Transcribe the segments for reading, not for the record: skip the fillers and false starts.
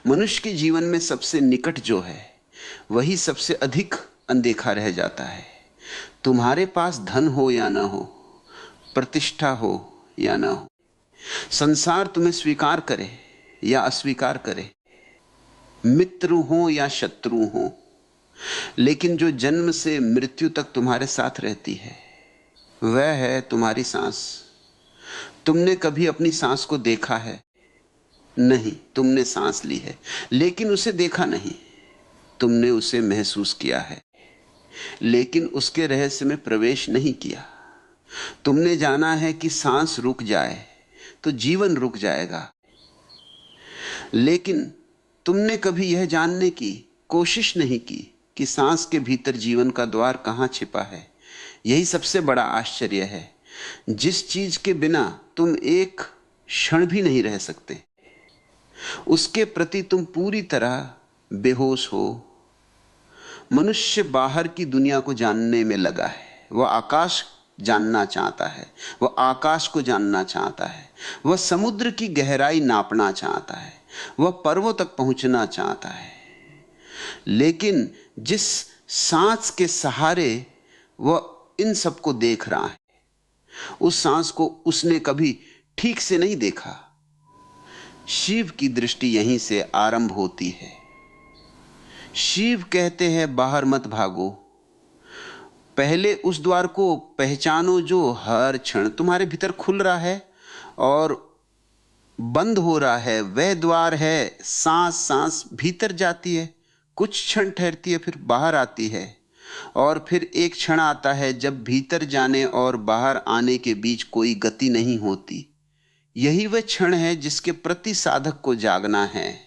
मनुष्य के जीवन में सबसे निकट जो है वही सबसे अधिक अनदेखा रह जाता है। तुम्हारे पास धन हो या ना हो, प्रतिष्ठा हो या ना हो, संसार तुम्हें स्वीकार करे या अस्वीकार करे, मित्र हो या शत्रु हो, लेकिन जो जन्म से मृत्यु तक तुम्हारे साथ रहती है वह है तुम्हारी सांस। तुमने कभी अपनी सांस को देखा है? नहीं। तुमने सांस ली है लेकिन उसे देखा नहीं। तुमने उसे महसूस किया है लेकिन उसके रहस्य में प्रवेश नहीं किया। तुमने जाना है कि सांस रुक जाए तो जीवन रुक जाएगा, लेकिन तुमने कभी यह जानने की कोशिश नहीं की कि सांस के भीतर जीवन का द्वार कहां छिपा है। यही सबसे बड़ा आश्चर्य है। जिस चीज के बिना तुम एक क्षण भी नहीं रह सकते, उसके प्रति तुम पूरी तरह बेहोश हो। मनुष्य बाहर की दुनिया को जानने में लगा है। वह आकाश जानना चाहता है, वह आकाश को जानना चाहता है, वह समुद्र की गहराई नापना चाहता है, वह पर्वतों तक पहुंचना चाहता है। लेकिन जिस सांस के सहारे वह इन सबको देख रहा है, उस सांस को उसने कभी ठीक से नहीं देखा। शिव की दृष्टि यहीं से आरंभ होती है। शिव कहते हैं बाहर मत भागो, पहले उस द्वार को पहचानो जो हर क्षण तुम्हारे भीतर खुल रहा है और बंद हो रहा है। वह द्वार है सांस। सांस भीतर जाती है, कुछ क्षण ठहरती है, फिर बाहर आती है, और फिर एक क्षण आता है जब भीतर जाने और बाहर आने के बीच कोई गति नहीं होती। यही वह क्षण है जिसके प्रति साधक को जागना है,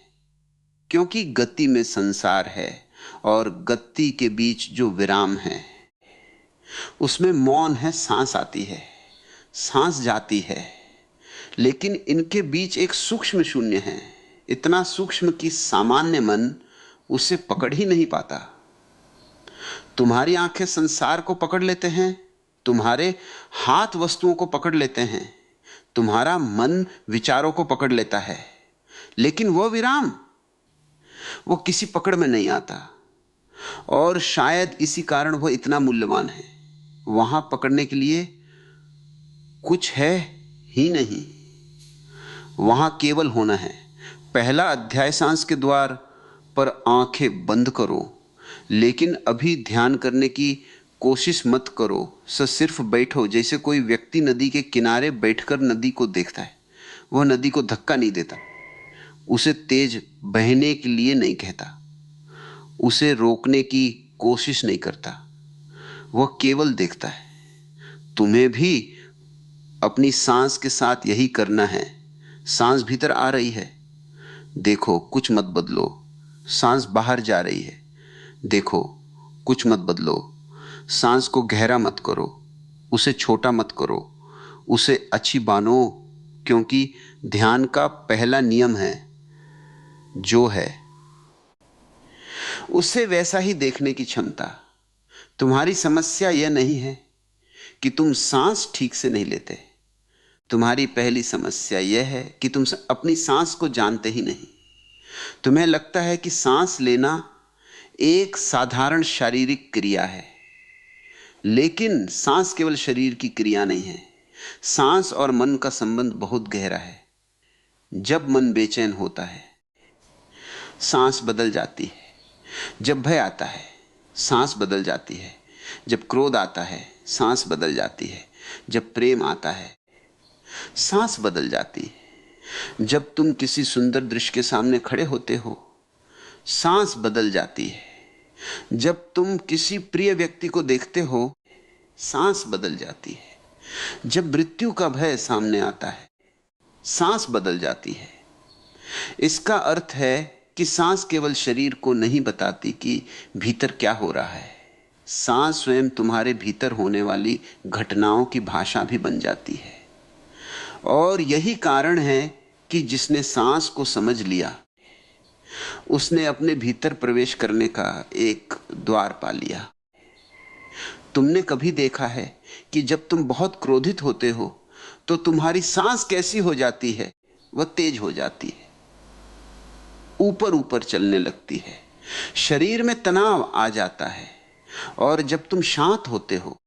क्योंकि गति में संसार है और गति के बीच जो विराम है उसमें मौन है। सांस आती है, सांस जाती है, लेकिन इनके बीच एक सूक्ष्म शून्य है, इतना सूक्ष्म कि सामान्य मन उसे पकड़ ही नहीं पाता। तुम्हारी आंखें संसार को पकड़ लेते हैं, तुम्हारे हाथ वस्तुओं को पकड़ लेते हैं, तुम्हारा मन विचारों को पकड़ लेता है, लेकिन वह विराम, वो किसी पकड़ में नहीं आता। और शायद इसी कारण वह इतना मूल्यवान है। वहां पकड़ने के लिए कुछ है ही नहीं, वहां केवल होना है। पहला अध्याय सांस के द्वार पर आंखें बंद करो, लेकिन अभी ध्यान करने की कोशिश मत करो। सिर्फ बैठो, जैसे कोई व्यक्ति नदी के किनारे बैठकर नदी को देखता है। वह नदी को धक्का नहीं देता, उसे तेज बहने के लिए नहीं कहता, उसे रोकने की कोशिश नहीं करता, वह केवल देखता है। तुम्हें भी अपनी सांस के साथ यही करना है। सांस भीतर आ रही है, देखो, कुछ मत बदलो। सांस बाहर जा रही है, देखो, कुछ मत बदलो। सांस को गहरा मत करो, उसे छोटा मत करो, उसे अच्छी बानो, क्योंकि ध्यान का पहला नियम है जो है उसे वैसा ही देखने की क्षमता। तुम्हारी समस्या यह नहीं है कि तुम सांस ठीक से नहीं लेते, तुम्हारी पहली समस्या यह है कि तुम अपनी सांस को जानते ही नहीं। तुम्हें लगता है कि सांस लेना एक साधारण शारीरिक क्रिया है, लेकिन सांस केवल शरीर की क्रिया नहीं है। सांस और मन का संबंध बहुत गहरा है। जब मन बेचैन होता है, सांस बदल जाती है। जब भय आता है, सांस बदल जाती है। जब क्रोध आता है, सांस बदल जाती है। जब प्रेम आता है, सांस बदल जाती है। जब तुम किसी सुंदर दृश्य के सामने खड़े होते हो, सांस बदल जाती है। जब तुम किसी प्रिय व्यक्ति को देखते हो, सांस बदल जाती है। जब मृत्यु का भय सामने आता है, सांस बदल जाती है। इसका अर्थ है कि सांस केवल शरीर को नहीं बताती कि भीतर क्या हो रहा है। सांस स्वयं तुम्हारे भीतर होने वाली घटनाओं की भाषा भी बन जाती है। और यही कारण है कि जिसने सांस को समझ लिया, उसने अपने भीतर प्रवेश करने का एक द्वार पा लिया। तुमने कभी देखा है कि जब तुम बहुत क्रोधित होते हो तो तुम्हारी सांस कैसी हो जाती है? वह तेज हो जाती है। ऊपर ऊपर चलने लगती है, शरीर में तनाव आ जाता है। और जब तुम शांत होते हो,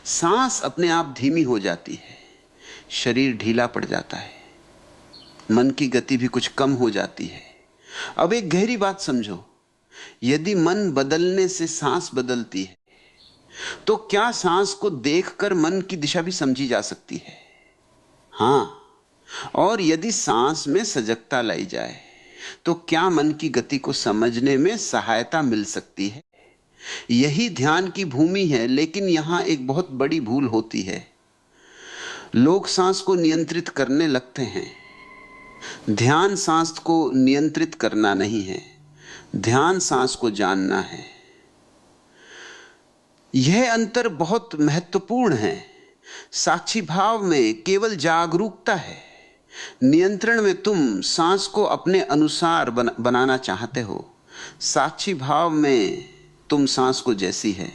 सांस अपने आप धीमी हो जाती है, शरीर ढीला पड़ जाता है, मन की गति भी कुछ कम हो जाती है। अब एक गहरी बात समझो, यदि मन बदलने से सांस बदलती है, तो क्या सांस को देखकर मन की दिशा भी समझी जा सकती है? हां। और यदि सांस में सजगता लाई जाए, तो क्या मन की गति को समझने में सहायता मिल सकती है? यही ध्यान की भूमि है। लेकिन यहां एक बहुत बड़ी भूल होती है। लोग सांस को नियंत्रित करने लगते हैं। ध्यान सांस को नियंत्रित करना नहीं है, ध्यान सांस को जानना है। यह अंतर बहुत महत्वपूर्ण है। साक्षी भाव में केवल जागरूकता है। नियंत्रण में तुम सांस को अपने अनुसार बनाना चाहते हो। साक्षी भाव में तुम सांस को जैसी है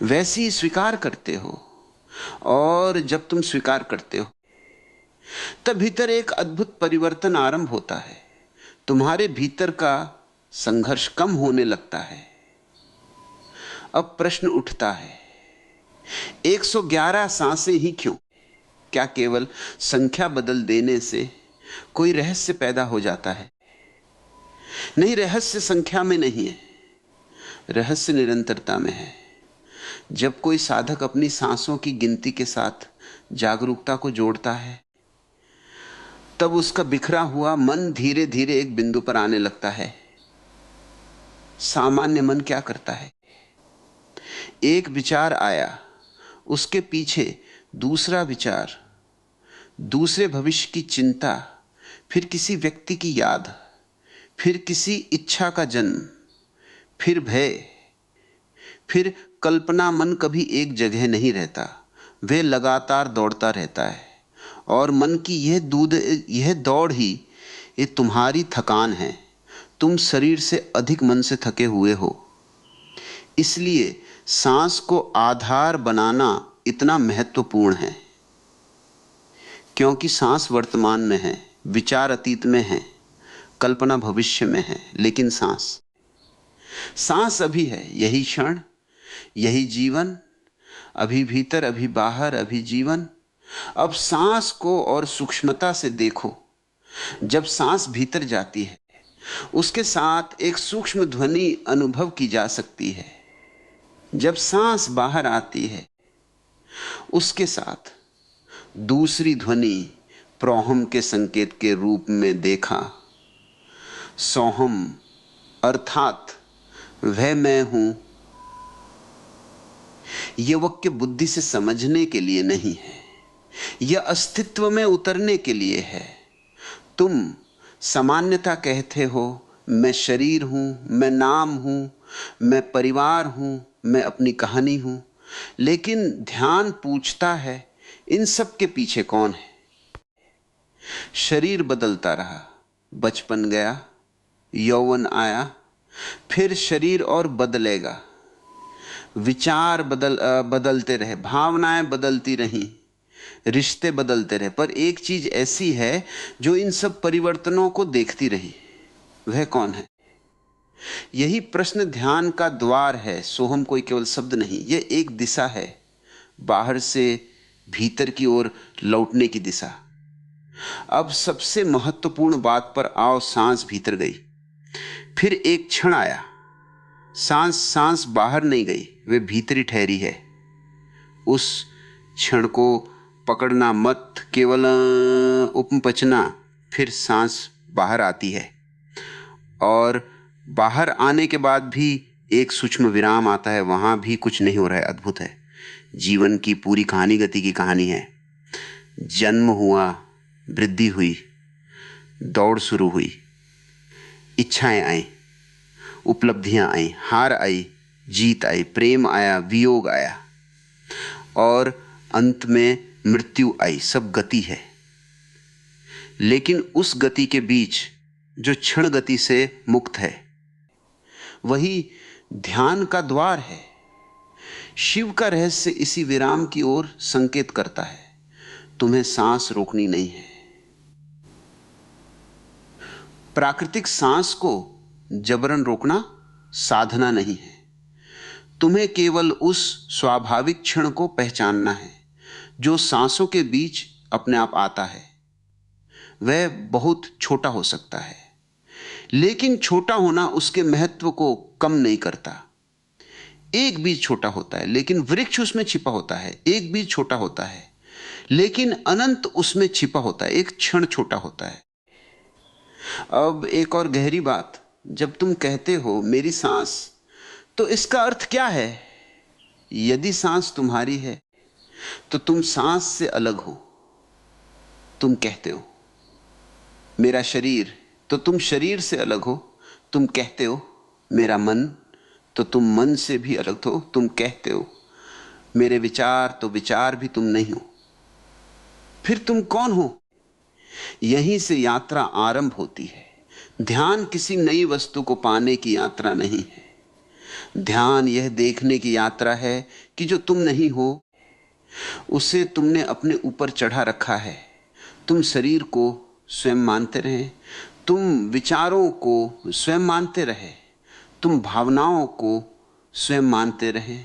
वैसी स्वीकार करते हो। और जब तुम स्वीकार करते हो, तब भीतर एक अद्भुत परिवर्तन आरंभ होता है। तुम्हारे भीतर का संघर्ष कम होने लगता है। अब प्रश्न उठता है, 111 सांसें ही क्यों? क्या केवल संख्या बदल देने से कोई रहस्य पैदा हो जाता है? नहीं, रहस्य संख्या में नहीं है, रहस्य निरंतरता में है। जब कोई साधक अपनी सांसों की गिनती के साथ जागरूकता को जोड़ता है, तब उसका बिखरा हुआ मन धीरे धीरे एक बिंदु पर आने लगता है। सामान्य मन क्या करता है? एक विचार आया, उसके पीछे दूसरा विचार, दूसरे भविष्य की चिंता, फिर किसी व्यक्ति की याद, फिर किसी इच्छा का जन्म, फिर भय, फिर कल्पना। मन कभी एक जगह नहीं रहता, वह लगातार दौड़ता रहता है। और मन की यह दौड़ ही ये तुम्हारी थकान है। तुम शरीर से अधिक मन से थके हुए हो। इसलिए सांस को आधार बनाना इतना महत्वपूर्ण है, क्योंकि सांस वर्तमान में है, विचार अतीत में है, कल्पना भविष्य में है। लेकिन सांस अभी है, यही क्षण, यही जीवन, अभी भीतर, अभी बाहर, अभी जीवन। अब सांस को और सूक्ष्मता से देखो। जब सांस भीतर जाती है, उसके साथ एक सूक्ष्म ध्वनि अनुभव की जा सकती है। जब सांस बाहर आती है, उसके साथ दूसरी ध्वनि प्रोहम के संकेत के रूप में देखा। सोहम अर्थात वह मैं हूं। यह वाक्य बुद्धि से समझने के लिए नहीं है, यह अस्तित्व में उतरने के लिए है। तुम सामान्यता कहते हो, मैं शरीर हूं, मैं नाम हूं, मैं परिवार हूं, मैं अपनी कहानी हूं। लेकिन ध्यान पूछता है, इन सब के पीछे कौन है? शरीर बदलता रहा, बचपन गया, यौवन आया, फिर शरीर और बदलेगा। विचार बदलते रहे, भावनाएं बदलती रहीं, रिश्ते बदलते रहे, पर एक चीज ऐसी है जो इन सब परिवर्तनों को देखती रही। वह कौन है? यही प्रश्न ध्यान का द्वार है। सोहम कोई केवल शब्द नहीं, यह एक दिशा है, बाहर से भीतर की ओर लौटने की दिशा। अब सबसे महत्वपूर्ण बात पर आओ। सांस भीतर गई, फिर एक क्षण आया, सांस बाहर नहीं गई, वे भीतरी ठहरी है। उस क्षण को पकड़ना मत, केवल उपपचना। फिर सांस बाहर आती है और बाहर आने के बाद भी एक सूक्ष्म विराम आता है। वहां भी कुछ नहीं हो रहा है। अद्भुत है। जीवन की पूरी कहानी गति की कहानी है। जन्म हुआ, वृद्धि हुई, दौड़ शुरू हुई, इच्छाएं आई, उपलब्धियां आई, हार आई, जीत आई, प्रेम आया, वियोग आया और अंत में मृत्यु आई। सब गति है। लेकिन उस गति के बीच जो क्षण गति से मुक्त है, वही ध्यान का द्वार है। शिव का रहस्य इसी विराम की ओर संकेत करता है। तुम्हें सांस रोकनी नहीं है। प्राकृतिक सांस को जबरन रोकना साधना नहीं है। तुम्हें केवल उस स्वाभाविक क्षण को पहचानना है जो सांसों के बीच अपने आप आता है। वह बहुत छोटा हो सकता है, लेकिन छोटा होना उसके महत्व को कम नहीं करता। एक बीज छोटा होता है लेकिन वृक्ष उसमें छिपा होता है। एक बीज छोटा होता है लेकिन अनंत उसमें छिपा होता है। एक क्षण छोटा होता है। अब एक और गहरी बात, जब तुम कहते हो मेरी सांस, तो इसका अर्थ क्या है? यदि सांस तुम्हारी है तो तुम सांस से अलग हो। तुम कहते हो मेरा शरीर, तो तुम शरीर से अलग हो। तुम कहते हो मेरा मन, तो तुम मन से भी अलग हो। तुम कहते हो मेरे विचार, तो विचार भी तुम नहीं हो। फिर तुम कौन हो? यहीं से यात्रा आरंभ होती है। ध्यान किसी नई वस्तु को पाने की यात्रा नहीं है। ध्यान यह देखने की यात्रा है कि जो तुम नहीं हो उसे तुमने अपने ऊपर चढ़ा रखा है। तुम शरीर को स्वयं मानते रहे, तुम विचारों को स्वयं मानते रहे, तुम भावनाओं को स्वयं मानते रहे,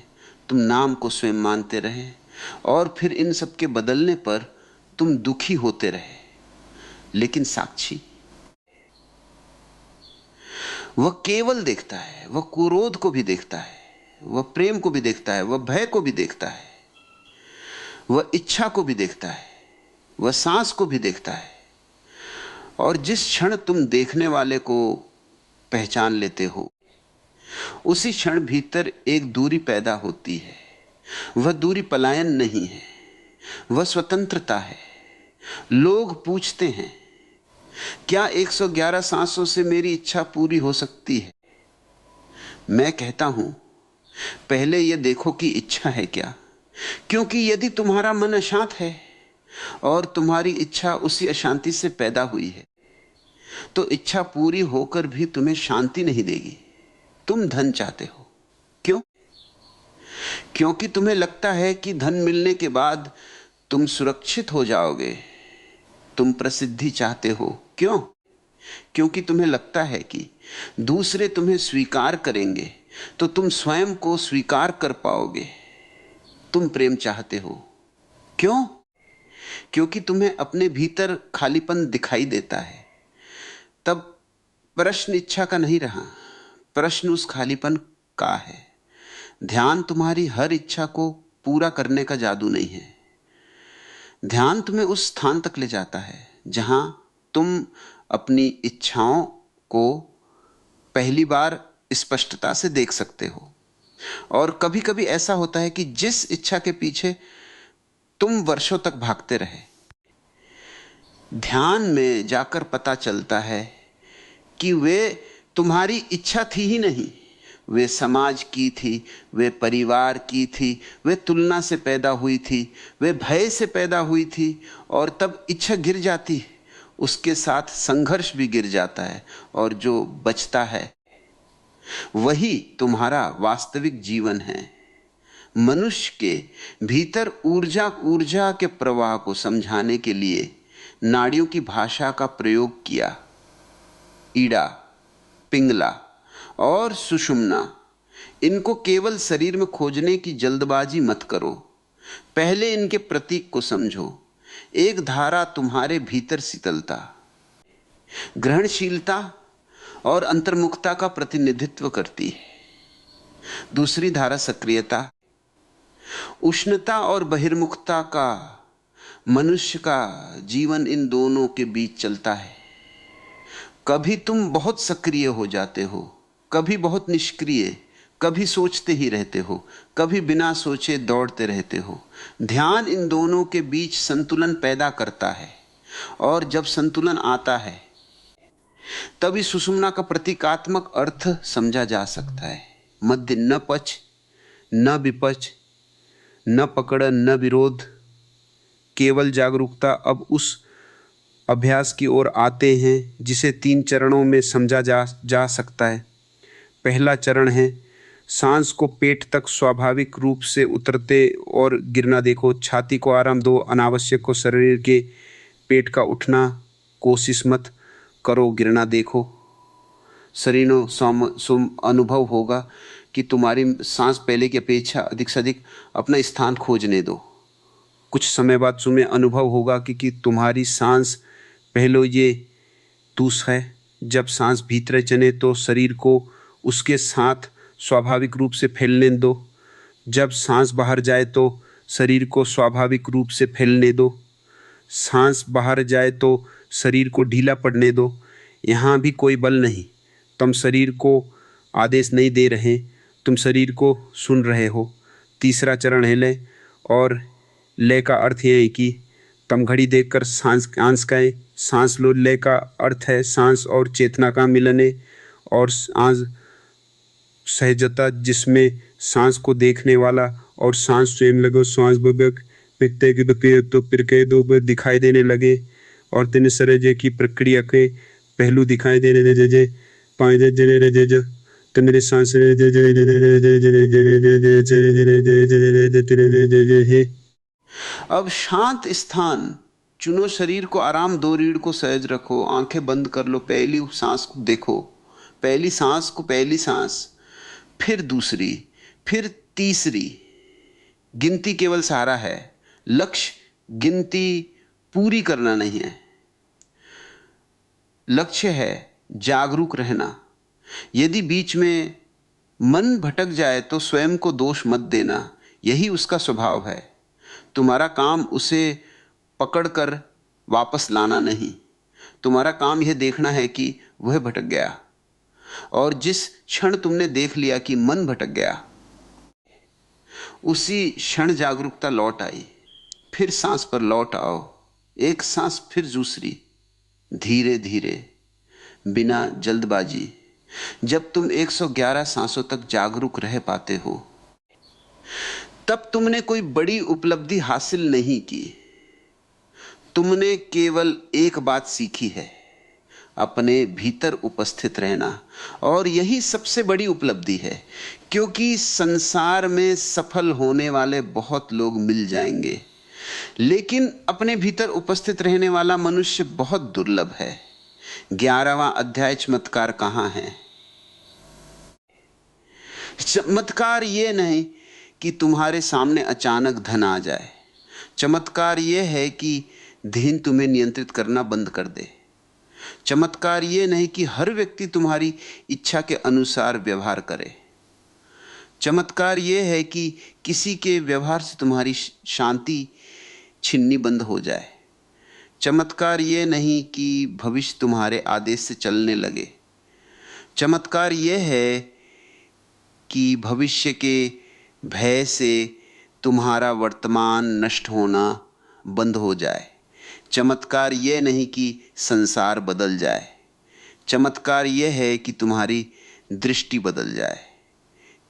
तुम नाम को स्वयं मानते रहे, और फिर इन सब के बदलने पर तुम दुखी होते रहे। लेकिन साक्षी वह केवल देखता है। वह क्रोध को भी देखता है, वह प्रेम को भी देखता है, वह भय को भी देखता है, वह इच्छा को भी देखता है, वह सांस को भी देखता है। और जिस क्षण तुम देखने वाले को पहचान लेते हो, उसी क्षण भीतर एक दूरी पैदा होती है। वह दूरी पलायन नहीं है, वह स्वतंत्रता है। लोग पूछते हैं क्या 111 सांसों से मेरी इच्छा पूरी हो सकती है? मैं कहता हूं पहले यह देखो कि इच्छा है क्या। क्योंकि यदि तुम्हारा मन अशांत है और तुम्हारी इच्छा उसी अशांति से पैदा हुई है, तो इच्छा पूरी होकर भी तुम्हें शांति नहीं देगी। तुम धन चाहते हो। क्यों? क्योंकि तुम्हें लगता है कि धन मिलने के बाद तुम सुरक्षित हो जाओगे। तुम प्रसिद्धि चाहते हो। क्यों? क्योंकि तुम्हें लगता है कि दूसरे तुम्हें स्वीकार करेंगे तो तुम स्वयं को स्वीकार कर पाओगे। तुम प्रेम चाहते हो। क्यों? क्योंकि तुम्हें अपने भीतर खालीपन दिखाई देता है। तब प्रश्न इच्छा का नहीं रहा, प्रश्न उस खालीपन का है। ध्यान तुम्हारी हर इच्छा को पूरा करने का जादू नहीं है। ध्यान तुम्हें उस स्थान तक ले जाता है जहां तुम अपनी इच्छाओं को पहली बार स्पष्टता से देख सकते हो। और कभी कभी ऐसा होता है कि जिस इच्छा के पीछे तुम वर्षों तक भागते रहे, ध्यान में जाकर पता चलता है कि वे तुम्हारी इच्छा थी ही नहीं। वे समाज की थी, वे परिवार की थी, वे तुलना से पैदा हुई थी, वे भय से पैदा हुई थी। और तब इच्छा गिर जाती है, उसके साथ संघर्ष भी गिर जाता है, और जो बचता है वही तुम्हारा वास्तविक जीवन है। मनुष्य के भीतर ऊर्जा के प्रवाह को समझाने के लिए नाड़ियों की भाषा का प्रयोग किया। ईड़ा, पिंगला और सुषुम्ना, इनको केवल शरीर में खोजने की जल्दबाजी मत करो। पहले इनके प्रतीक को समझो। एक धारा तुम्हारे भीतर शीतलता, ग्रहणशीलता और अंतर्मुखता का प्रतिनिधित्व करती है। दूसरी धारा सक्रियता, उष्णता और बहिर्मुखता का। मनुष्य का जीवन इन दोनों के बीच चलता है। कभी तुम बहुत सक्रिय हो जाते हो, कभी बहुत निष्क्रिय, कभी सोचते ही रहते हो, कभी बिना सोचे दौड़ते रहते हो। ध्यान इन दोनों के बीच संतुलन पैदा करता है, और जब संतुलन आता है तभी सुषुम्ना का प्रतीकात्मक अर्थ समझा जा सकता है। मध्य न पच न विपच, न पकड़ न विरोध, केवल जागरूकता। अब उस अभ्यास की ओर आते हैं जिसे 3 चरणों में समझा जा सकता है। पहला चरण है सांस को पेट तक स्वाभाविक रूप से उतरते और गिरना देखो। छाती को आराम दो, अनावश्यक को शरीर के पेट का उठना कोशिश मत। करो, गिरना देखो। शरीरों सुम अनुभव होगा कि तुम्हारी सांस पहले की अपेक्षा अधिक से अधिक अपना स्थान खोजने दो। कुछ समय बाद तुम्हें अनुभव होगा कि तुम्हारी सांस पहले ये तूस है। जब सांस भीतर चले तो शरीर को उसके साथ स्वाभाविक रूप से फैलने दो। जब सांस बाहर जाए तो शरीर को स्वाभाविक रूप से फैलने दो। सांस बाहर जाए तो शरीर को ढीला पड़ने दो। यहाँ भी कोई बल नहीं, तुम शरीर को आदेश नहीं दे रहे, तुम शरीर को सुन रहे हो। तीसरा चरण है लय, और लय का अर्थ यह है कि तुम घड़ी देखकर सांस का सांस लो। लय का अर्थ है सांस और चेतना का मिलन है, और सांस सहजता जिसमें सांस को देखने वाला और सांस स्वयं लगो। सांस बबक पिकते के तो फिर के दो दिखाई देने लगे, और दिन सरजे की प्रक्रिया के पहलू दिखाई देने लगे। पाए जे तो मेरे सांस है। अब शांत स्थान चुनो, शरीर को आराम दो, रीढ़ को सहज रखो, आंखें बंद कर लो, पहली सांस को देखो, पहली सांस को, पहली सांस, फिर दूसरी, फिर तीसरी। गिनती केवल सहारा है, लक्ष्य गिनती पूरी करना नहीं है। लक्ष्य है जागरूक रहना। यदि बीच में मन भटक जाए तो स्वयं को दोष मत देना, यही उसका स्वभाव है। तुम्हारा काम उसे पकड़कर वापस लाना नहीं, तुम्हारा काम यह देखना है कि वह भटक गया। और जिस क्षण तुमने देख लिया कि मन भटक गया, उसी क्षण जागरूकता लौट आई। फिर सांस पर लौट आओ, एक सांस फिर दूसरी, धीरे धीरे, बिना जल्दबाजी। जब तुम 111 सांसों तक जागरूक रह पाते हो, तब तुमने कोई बड़ी उपलब्धि हासिल नहीं की। तुमने केवल एक बात सीखी है, अपने भीतर उपस्थित रहना। और यही सबसे बड़ी उपलब्धि है, क्योंकि संसार में सफल होने वाले बहुत लोग मिल जाएंगे, लेकिन अपने भीतर उपस्थित रहने वाला मनुष्य बहुत दुर्लभ है। 11वां अध्याय चमत्कार कहां है? चमत्कार यह नहीं कि तुम्हारे सामने अचानक धन आ जाए। चमत्कार यह है कि ध्यान तुम्हें नियंत्रित करना बंद कर दे। चमत्कार यह नहीं कि हर व्यक्ति तुम्हारी इच्छा के अनुसार व्यवहार करे। चमत्कार यह है कि किसी के व्यवहार से तुम्हारी शांति छिननी बंद हो जाए। चमत्कार यह नहीं कि भविष्य तुम्हारे आदेश से चलने लगे। चमत्कार यह है कि भविष्य के भय से तुम्हारा वर्तमान नष्ट होना बंद हो जाए। चमत्कार यह नहीं कि संसार बदल जाए। चमत्कार यह है कि तुम्हारी दृष्टि बदल जाए,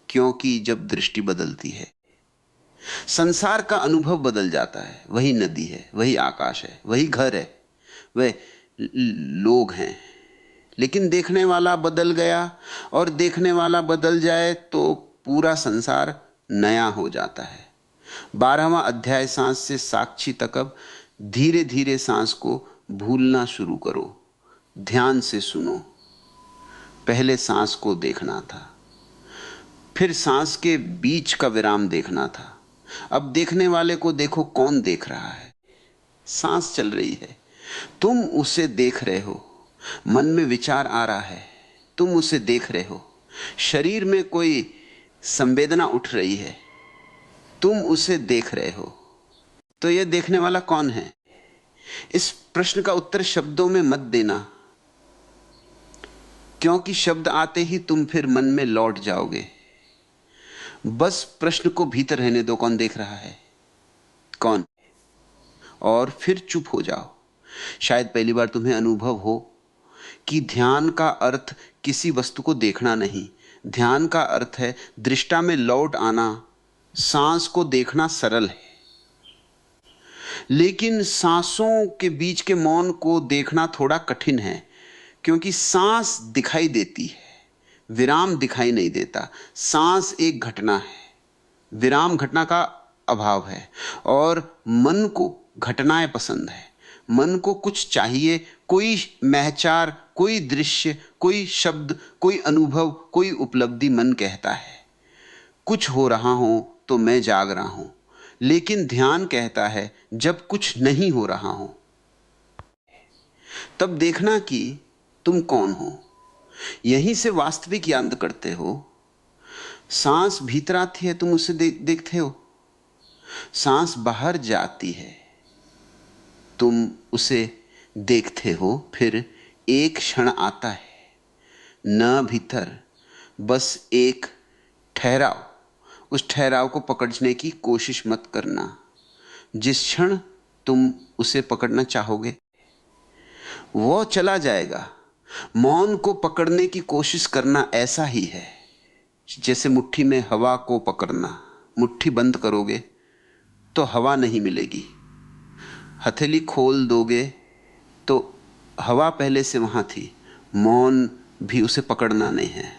क्योंकि जब दृष्टि बदलती है, संसार का अनुभव बदल जाता है। वही नदी है, वही आकाश है, वही घर है, वह लोग हैं, लेकिन देखने वाला बदल गया। और देखने वाला बदल जाए तो पूरा संसार नया हो जाता है। 12वां अध्याय सांस से साक्षी तक। अब धीरे धीरे सांस को भूलना शुरू करो, ध्यान से सुनो। पहले सांस को देखना था, फिर सांस के बीच का विराम देखना था। अब देखने वाले को देखो, कौन देख रहा है? सांस चल रही है, तुम उसे देख रहे हो। मन में विचार आ रहा है, तुम उसे देख रहे हो। शरीर में कोई संवेदना उठ रही है, तुम उसे देख रहे हो। तो यह देखने वाला कौन है? इस प्रश्न का उत्तर शब्दों में मत देना, क्योंकि शब्द आते ही तुम फिर मन में लौट जाओगे। बस प्रश्न को भीतर रहने दो, कौन देख रहा है, कौन? और फिर चुप हो जाओ। शायद पहली बार तुम्हें अनुभव हो कि ध्यान का अर्थ किसी वस्तु को देखना नहीं। ध्यान का अर्थ है दृष्टा में लौट आना। सांस को देखना सरल है, लेकिन सांसों के बीच के मौन को देखना थोड़ा कठिन है, क्योंकि सांस दिखाई देती है, विराम दिखाई नहीं देता। सांस एक घटना है, विराम घटना का अभाव है। और मन को घटनाएं पसंद है। मन को कुछ चाहिए, कोई महचार, कोई दृश्य, कोई शब्द, कोई अनुभव, कोई उपलब्धि मन कहता है। कुछ हो रहा हो तो मैं जाग रहा हूं, लेकिन ध्यान कहता है जब कुछ नहीं हो रहा हो तब देखना कि तुम कौन हो। यहीं से वास्तविक याद करते हो। सांस भीतर आती है, तुम उसे देखते हो। सांस बाहर जाती है, तुम उसे देखते हो। फिर एक क्षण आता है, न भीतर, बस एक ठहराव। उस ठहराव को पकड़ने की कोशिश मत करना। जिस क्षण तुम उसे पकड़ना चाहोगे वो चला जाएगा। मौन को पकड़ने की कोशिश करना ऐसा ही है जैसे मुट्ठी में हवा को पकड़ना। मुट्ठी बंद करोगे तो हवा नहीं मिलेगी, हथेली खोल दोगे तो हवा पहले से वहां थी। मौन भी उसे पकड़ना नहीं है,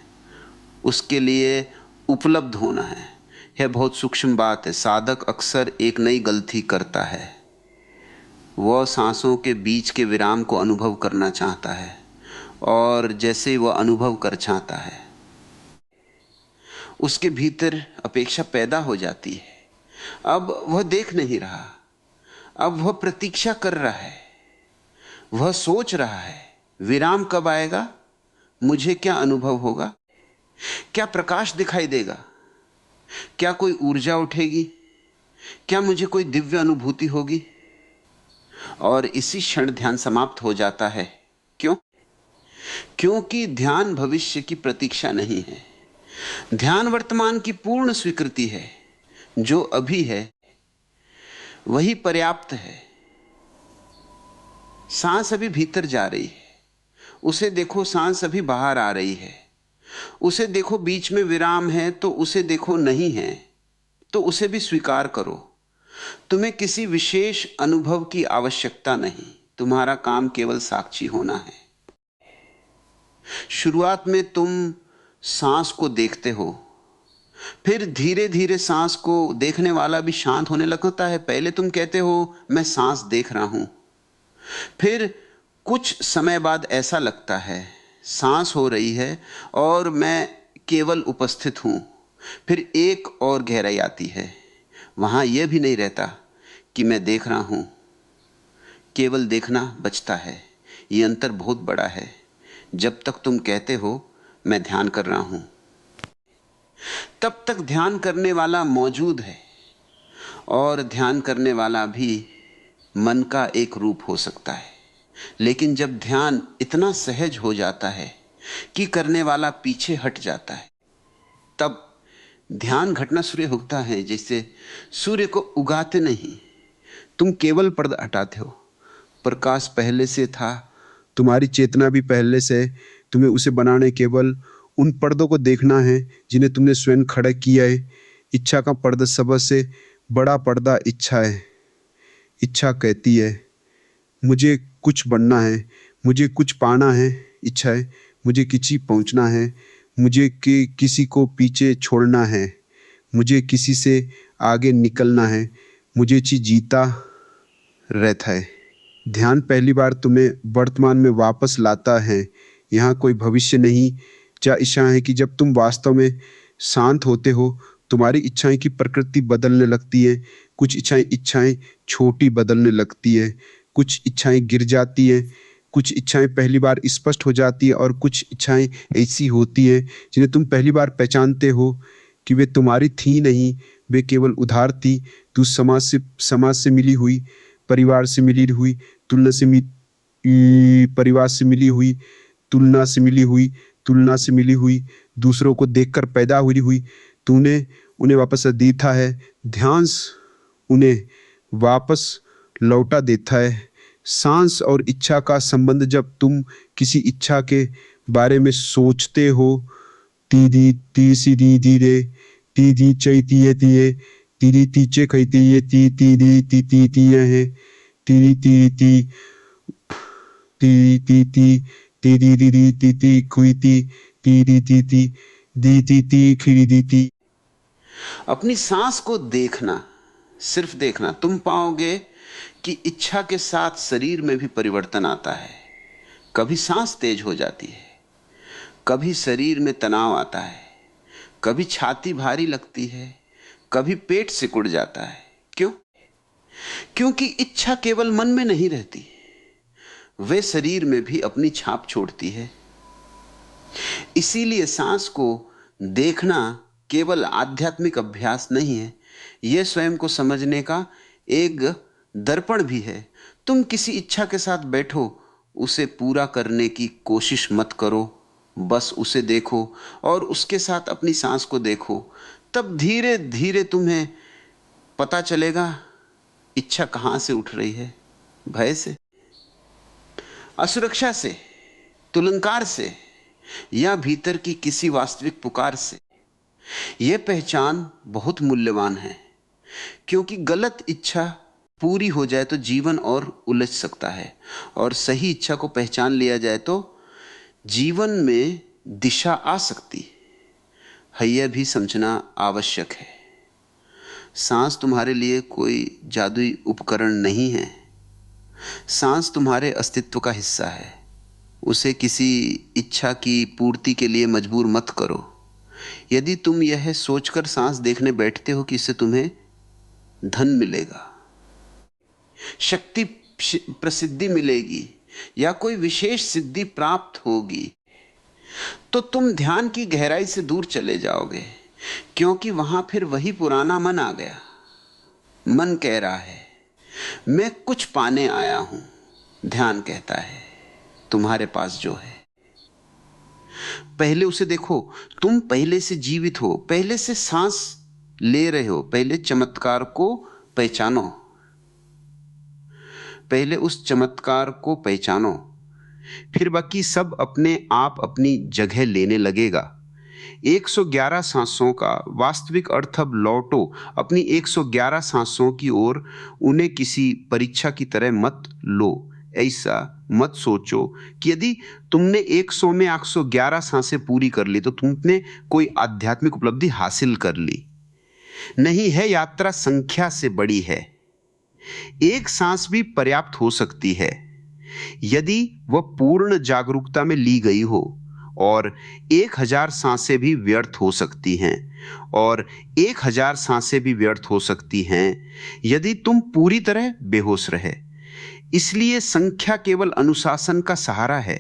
उसके लिए उपलब्ध होना है। यह बहुत सूक्ष्म बात है। साधक अक्सर एक नई गलती करता है। वह सांसों के बीच के विराम को अनुभव करना चाहता है, और जैसे ही वह अनुभव कर चाहता है उसके भीतर अपेक्षा पैदा हो जाती है। अब वह देख नहीं रहा, अब वह प्रतीक्षा कर रहा है, वह सोच रहा है विराम कब आएगा, मुझे क्या अनुभव होगा, क्या प्रकाश दिखाई देगा, क्या कोई ऊर्जा उठेगी, क्या मुझे कोई दिव्य अनुभूति होगी। और इसी क्षण ध्यान समाप्त हो जाता है। क्यों? क्योंकि ध्यान भविष्य की प्रतीक्षा नहीं है। ध्यान वर्तमान की पूर्ण स्वीकृति है। जो अभी है वही पर्याप्त है। सांस अभी भीतर जा रही है, उसे देखो। सांस अभी बाहर आ रही है, उसे देखो। बीच में विराम है तो उसे देखो। नहीं है तो उसे भी स्वीकार करो। तुम्हें किसी विशेष अनुभव की आवश्यकता नहीं, तुम्हारा काम केवल साक्षी होना है। शुरुआत में तुम सांस को देखते हो, फिर धीरे धीरे सांस को देखने वाला भी शांत होने लगता है। पहले तुम कहते हो मैं सांस देख रहा हूं, फिर कुछ समय बाद ऐसा लगता है सांस हो रही है और मैं केवल उपस्थित हूं। फिर एक और गहराई आती है, वहां यह भी नहीं रहता कि मैं देख रहा हूं, केवल देखना बचता है। यह अंतर बहुत बड़ा है। जब तक तुम कहते हो मैं ध्यान कर रहा हूं, तब तक ध्यान करने वाला मौजूद है, और ध्यान करने वाला भी मन का एक रूप हो सकता है। लेकिन जब ध्यान इतना सहज हो जाता है कि करने वाला पीछे हट जाता है, तब ध्यान घटना शुरू होता है। जैसे सूर्य को उगाते नहीं, तुम केवल पर्दा हटाते हो। प्रकाश पहले से था, तुम्हारी चेतना भी पहले से, तुम्हें उसे बनाने केवल उन पर्दों को देखना है जिन्हें तुमने स्वयं खड़ा किया है। इच्छा का पर्दा सबसे बड़ा पर्दा इच्छा है। इच्छा कहती है मुझे कुछ बनना है, मुझे कुछ पाना है। इच्छा है मुझे किसी पहुंचना है, मुझे किसी को पीछे छोड़ना है, मुझे किसी से आगे निकलना है, मुझे जीता रहता है। ध्यान पहली बार तुम्हें वर्तमान में वापस लाता है। यहाँ कोई भविष्य नहीं। क्या इच्छा है कि जब तुम वास्तव में शांत होते हो, तुम्हारी इच्छाएं की प्रकृति बदलने लगती है। कुछ इच्छाएं छोटी बदलने लगती है, कुछ इच्छाएं गिर जाती है, कुछ इच्छाएं पहली बार स्पष्ट हो जाती है, और कुछ इच्छाएं ऐसी होती है जिन्हें तुम पहली बार पहचानते हो कि वे तुम्हारी थी नहीं, वे केवल उधार थी। तू समाज से मिली हुई, परिवार से मिली हुई, परिवार से मिली हुई, तुलना से मिली हुई, तुलना से मिली हुई, दूसरों को देखकर पैदा हुई। तूने उन्हें वापस देता है। ध्यान उन्हें वापस लौटा देता है। सांस और इच्छा का संबंध, जब तुम किसी इच्छा के बारे में सोचते हो, तीदी ती सी दी दी रे ती दी चई तीये तीये तीदी तीचे खई तीये ती ती दी ती ती तीये है तीदी ती ती ती ती ती ती दी दी दी ती ती खुई ती ती दी ती ती दी ती ती खिड़ी दी ती। अपनी सांस को देखना, सिर्फ देखना, तुम पाओगे कि इच्छा के साथ शरीर में भी परिवर्तन आता है। कभी सांस तेज हो जाती है, कभी शरीर में तनाव आता है, कभी छाती भारी लगती है, कभी पेट सिकुड़ जाता है। क्यों? क्योंकि इच्छा केवल मन में नहीं रहती, वे शरीर में भी अपनी छाप छोड़ती है। इसीलिए सांस को देखना केवल आध्यात्मिक अभ्यास नहीं है, यह स्वयं को समझने का एक दर्पण भी है। तुम किसी इच्छा के साथ बैठो, उसे पूरा करने की कोशिश मत करो, बस उसे देखो और उसके साथ अपनी सांस को देखो। तब धीरे धीरे तुम्हें पता चलेगा इच्छा कहां से उठ रही है। भय से, असुरक्षा से, तुलंकार से, या भीतर की किसी वास्तविक पुकार से। यह पहचान बहुत मूल्यवान है, क्योंकि गलत इच्छा पूरी हो जाए तो जीवन और उलझ सकता है, और सही इच्छा को पहचान लिया जाए तो जीवन में दिशा आ सकती है। यह भी समझना आवश्यक है। सांस तुम्हारे लिए कोई जादुई उपकरण नहीं है। सांस तुम्हारे अस्तित्व का हिस्सा है। उसे किसी इच्छा की पूर्ति के लिए मजबूर मत करो। यदि तुम यह सोचकर सांस देखने बैठते हो कि इससे तुम्हें धन मिलेगा, शक्ति, प्रसिद्धि मिलेगी या कोई विशेष सिद्धि प्राप्त होगी, तो तुम ध्यान की गहराई से दूर चले जाओगे, क्योंकि वहां फिर वही पुराना मन आ गया। मन कह रहा है मैं कुछ पाने आया हूं। ध्यान कहता है तुम्हारे पास जो है, पहले उसे देखो। तुम पहले से जीवित हो, पहले से सांस ले रहे हो। पहले चमत्कार को पहचानो, पहले उस चमत्कार को पहचानो, फिर बाकी सब अपने आप अपनी जगह लेने लगेगा। 111 सांसों का वास्तविक अर्थ अब लौटो अपनी 111 सांसों की ओर। उन्हें किसी परीक्षा की तरह मत लो। ऐसा मत सोचो कि यदि तुमने 100 में 111 सांसें पूरी कर ली तो तुमने कोई आध्यात्मिक उपलब्धि हासिल कर ली। नहीं है, यात्रा संख्या से बड़ी है। एक सांस भी पर्याप्त हो सकती है यदि वह पूर्ण जागरूकता में ली गई हो, और 1000 सांसें भी व्यर्थ हो सकती हैं, और 1000 सांसें भी व्यर्थ हो सकती हैं यदि तुम पूरी तरह बेहोश रहे। इसलिए संख्या केवल अनुशासन का सहारा है,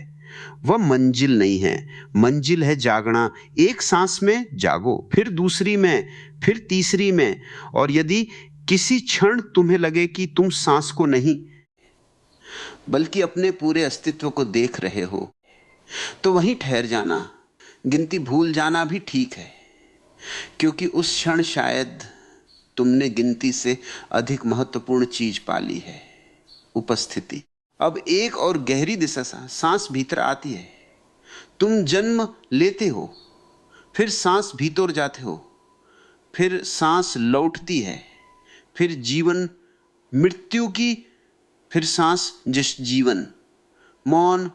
वह मंजिल नहीं है। मंजिल है जागना। एक सांस में जागो, फिर दूसरी में, फिर तीसरी में, और यदि किसी क्षण तुम्हें लगे कि तुम सांस को नहीं बल्कि अपने पूरे अस्तित्व को देख रहे हो, तो वहीं ठहर जाना। गिनती भूल जाना भी ठीक है, क्योंकि उस क्षण शायद तुमने गिनती से अधिक महत्वपूर्ण चीज पाली है, उपस्थिति। अब एक और गहरी दिशा सांस भीतर आती है। तुम जन्म लेते हो, फिर सांस भीतर जाते हो, फिर सांस लौटती है, फिर जीवन, मृत्यु की, फिर सांस, जिस जीवन, मौन।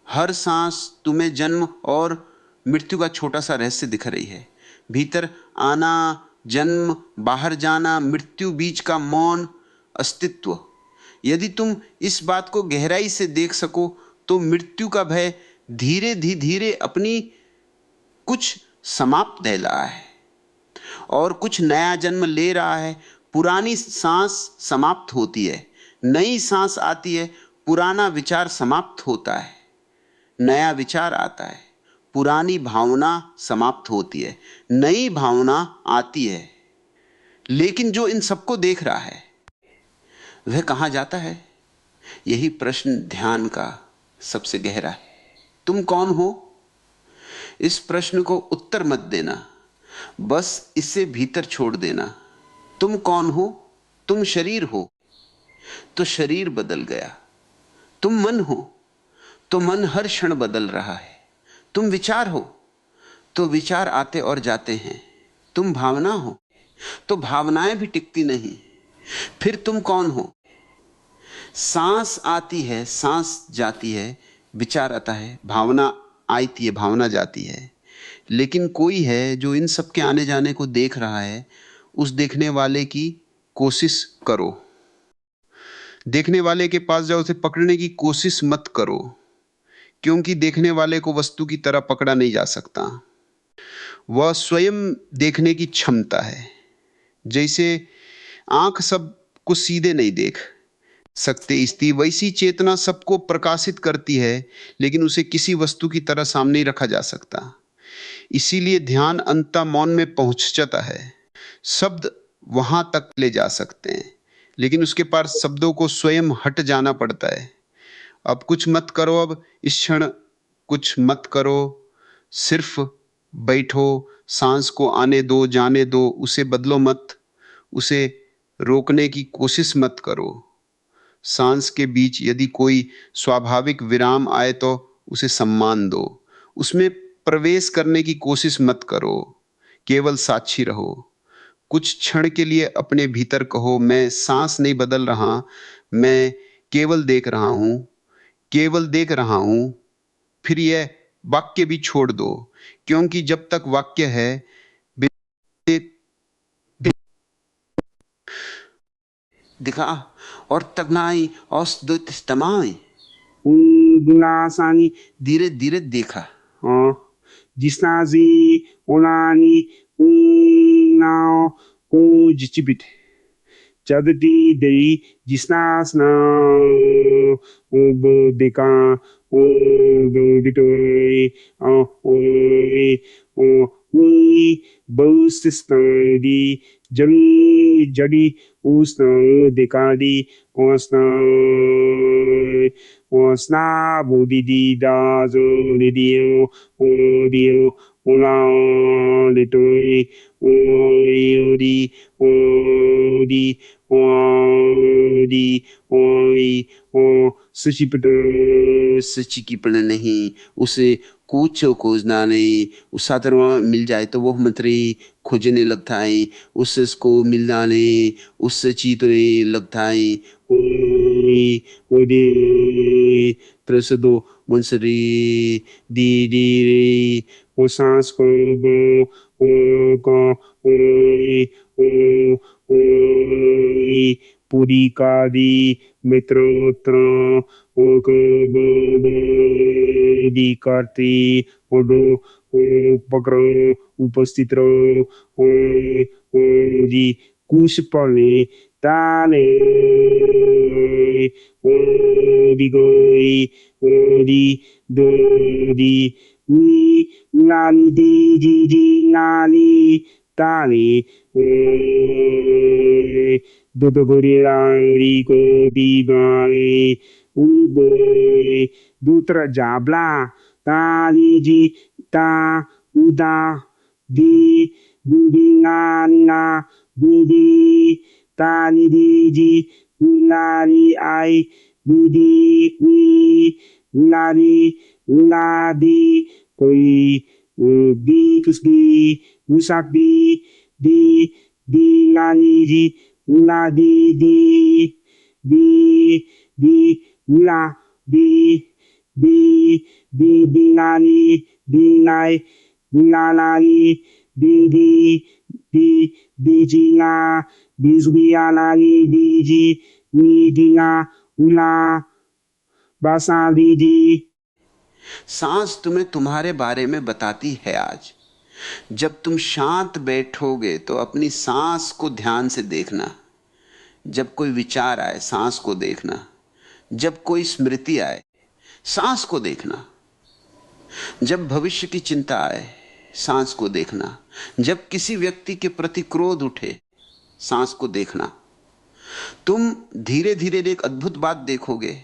हर सांस तुम्हें जन्म और मृत्यु का छोटा सा रहस्य दिख रही है। भीतर आना, जन्म, बाहर जाना, मृत्यु, बीच का मौन, अस्तित्व। यदि तुम इस बात को गहराई से देख सको तो मृत्यु का भय धीरे धीरे अपनी कुछ समाप्त दे रहा है और कुछ नया जन्म ले रहा है। पुरानी सांस समाप्त होती है, नई सांस आती है, पुराना विचार समाप्त होता है, नया विचार आता है। पुरानी भावना समाप्त होती है, नई भावना आती है। लेकिन जो इन सबको देख रहा है वह कहां जाता है? यही प्रश्न ध्यान का सबसे गहरा है। तुम कौन हो? इस प्रश्न को उत्तर मत देना, बस इसे भीतर छोड़ देना। तुम कौन हो? तुम शरीर हो तो शरीर बदल गया। तुम मन हो तो मन हर क्षण बदल रहा है। तुम विचार हो तो विचार आते और जाते हैं। तुम भावना हो तो भावनाएं भी टिकती नहीं। फिर तुम कौन हो? सांस आती है, सांस जाती है, विचार आता है, भावना आती है, भावना जाती है। लेकिन कोई है जो इन सब के आने जाने को देख रहा है। उस देखने वाले की कोशिश करो। देखने वाले के पास जाओ, उसे पकड़ने की कोशिश मत करो, क्योंकि देखने वाले को वस्तु की तरह पकड़ा नहीं जा सकता। वह स्वयं देखने की क्षमता है। जैसे आंख सबको सीधे नहीं देख सकते स्थिति, वैसी चेतना सबको प्रकाशित करती है, लेकिन उसे किसी वस्तु की तरह सामने रखा जा सकता। इसीलिए ध्यान अंततः मौन में पहुंच जाता है। शब्द वहां तक ले जा सकते हैं, लेकिन उसके पार शब्दों को स्वयं हट जाना पड़ता है। अब कुछ मत करो, अब इस क्षण कुछ मत करो, सिर्फ बैठो, सांस को आने दो, जाने दो, उसे बदलो मत, उसे रोकने की कोशिश मत करो। सांस के बीच यदि कोई स्वाभाविक विराम आए तो उसे सम्मान दो, उसमें प्रवेश करने की कोशिश मत करो, केवल साक्षी रहो। कुछ क्षण के लिए अपने भीतर कहो, मैं सांस नहीं बदल रहा, मैं केवल देख रहा हूं, केवल देख रहा हूं। फिर यह वाक्य भी छोड़ दो, क्योंकि जब तक वाक्य है दिखा और तगनाई औसदुतस्तमाई गुनासानी, धीरे धीरे देखा। जिसनाजी ओनानी नाओ को जिचिबिट चदती दई जिसनासना देखा ओ दिटोई ओ बहुस्ती जड़ी जड़ी उसना दिखादी ओसना ओसना बुदिदी दाजो दिदियो ओदियो ओला लिटोई ओदी ओदी ओदी ओई ओ सची की पढ़ नहीं, उसे कुछो खोजना नहीं। उस सातरवा मिल जाए तो वो मंत्री खोजने लगता है, उससे इसको मिलना नहीं, उससे चीतने लगता है। प्रसदो मुंसरी दी दी रे ओ सांस को पूरी कादी मित्रोत्र दी करती ओडो पकड़ो उपस्थित रहो जी कुश पले ताने ओदी गोई ओदी दो दी नी नानी दी जी जी नानी तानी दो गोरी को दी गाई उबे दूसरा जाबला ताली जी ता उदा दी दी नाना दी ताली दी जी नारी आई दी नारी नादी कोई दी कुसकी मुसाक दी नानी जी नादी दी दी दी ला दी नानी दी नाई नानी दी जी ना बिजुबिया नानी दी जी नी दिना उला बासा दी जी। सांस तुम्हें तुम्हारे बारे में बताती है। आज जब तुम शांत बैठोगे तो अपनी सांस को ध्यान से देखना। जब कोई विचार आए सांस को देखना, जब कोई स्मृति आए सांस को देखना, जब भविष्य की चिंता आए सांस को देखना, जब किसी व्यक्ति के प्रति क्रोध उठे सांस को देखना। तुम धीरे धीरे एक अद्भुत बात देखोगे,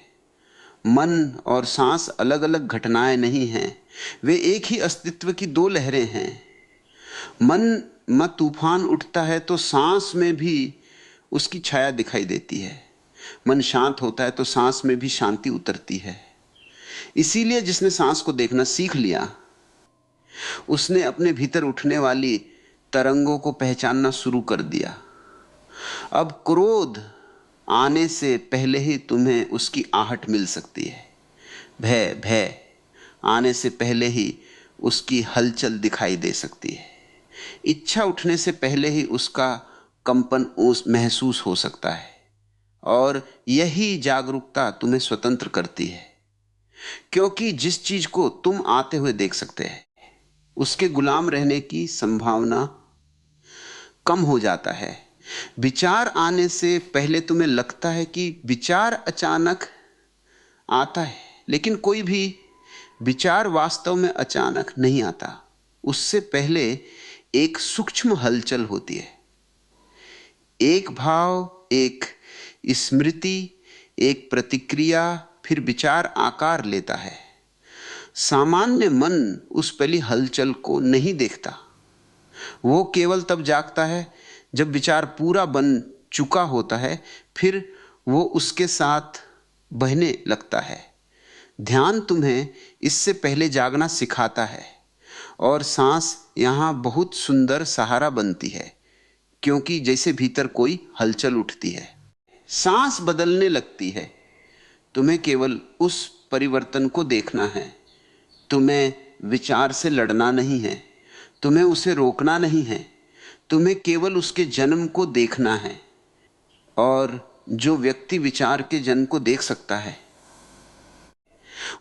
मन और सांस अलग अलग घटनाएं नहीं हैं, वे एक ही अस्तित्व की दो लहरें हैं। मन में तूफान उठता है तो सांस में भी उसकी छाया दिखाई देती है। मन शांत होता है तो सांस में भी शांति उतरती है। इसीलिए जिसने सांस को देखना सीख लिया, उसने अपने भीतर उठने वाली तरंगों को पहचानना शुरू कर दिया। अब क्रोध आने से पहले ही तुम्हें उसकी आहट मिल सकती है। भय आने से पहले ही उसकी हलचल दिखाई दे सकती है। इच्छा उठने से पहले ही उसका कंपन महसूस हो सकता है। और यही जागरूकता तुम्हें स्वतंत्र करती है, क्योंकि जिस चीज को तुम आते हुए देख सकते हैं उसके गुलाम रहने की संभावना कम हो जाता है। विचार आने से पहले तुम्हें लगता है कि विचार अचानक आता है, लेकिन कोई भी विचार वास्तव में अचानक नहीं आता। उससे पहले एक सूक्ष्म हलचल होती है, एक भाव, एक स्मृति, एक प्रतिक्रिया, फिर विचार आकार लेता है। सामान्य मन उस पहली हलचल को नहीं देखता। वो केवल तब जागता है जब विचार पूरा बन चुका होता है, फिर वो उसके साथ बहने लगता है। ध्यान तुम्हें इससे पहले जागना सिखाता है, और सांस यहां बहुत सुंदर सहारा बनती है, क्योंकि जैसे भीतर कोई हलचल उठती है, सांस बदलने लगती है। तुम्हें केवल उस परिवर्तन को देखना है। तुम्हें विचार से लड़ना नहीं है, तुम्हें उसे रोकना नहीं है, तुम्हें केवल उसके जन्म को देखना है। और जो व्यक्ति विचार के जन्म को देख सकता है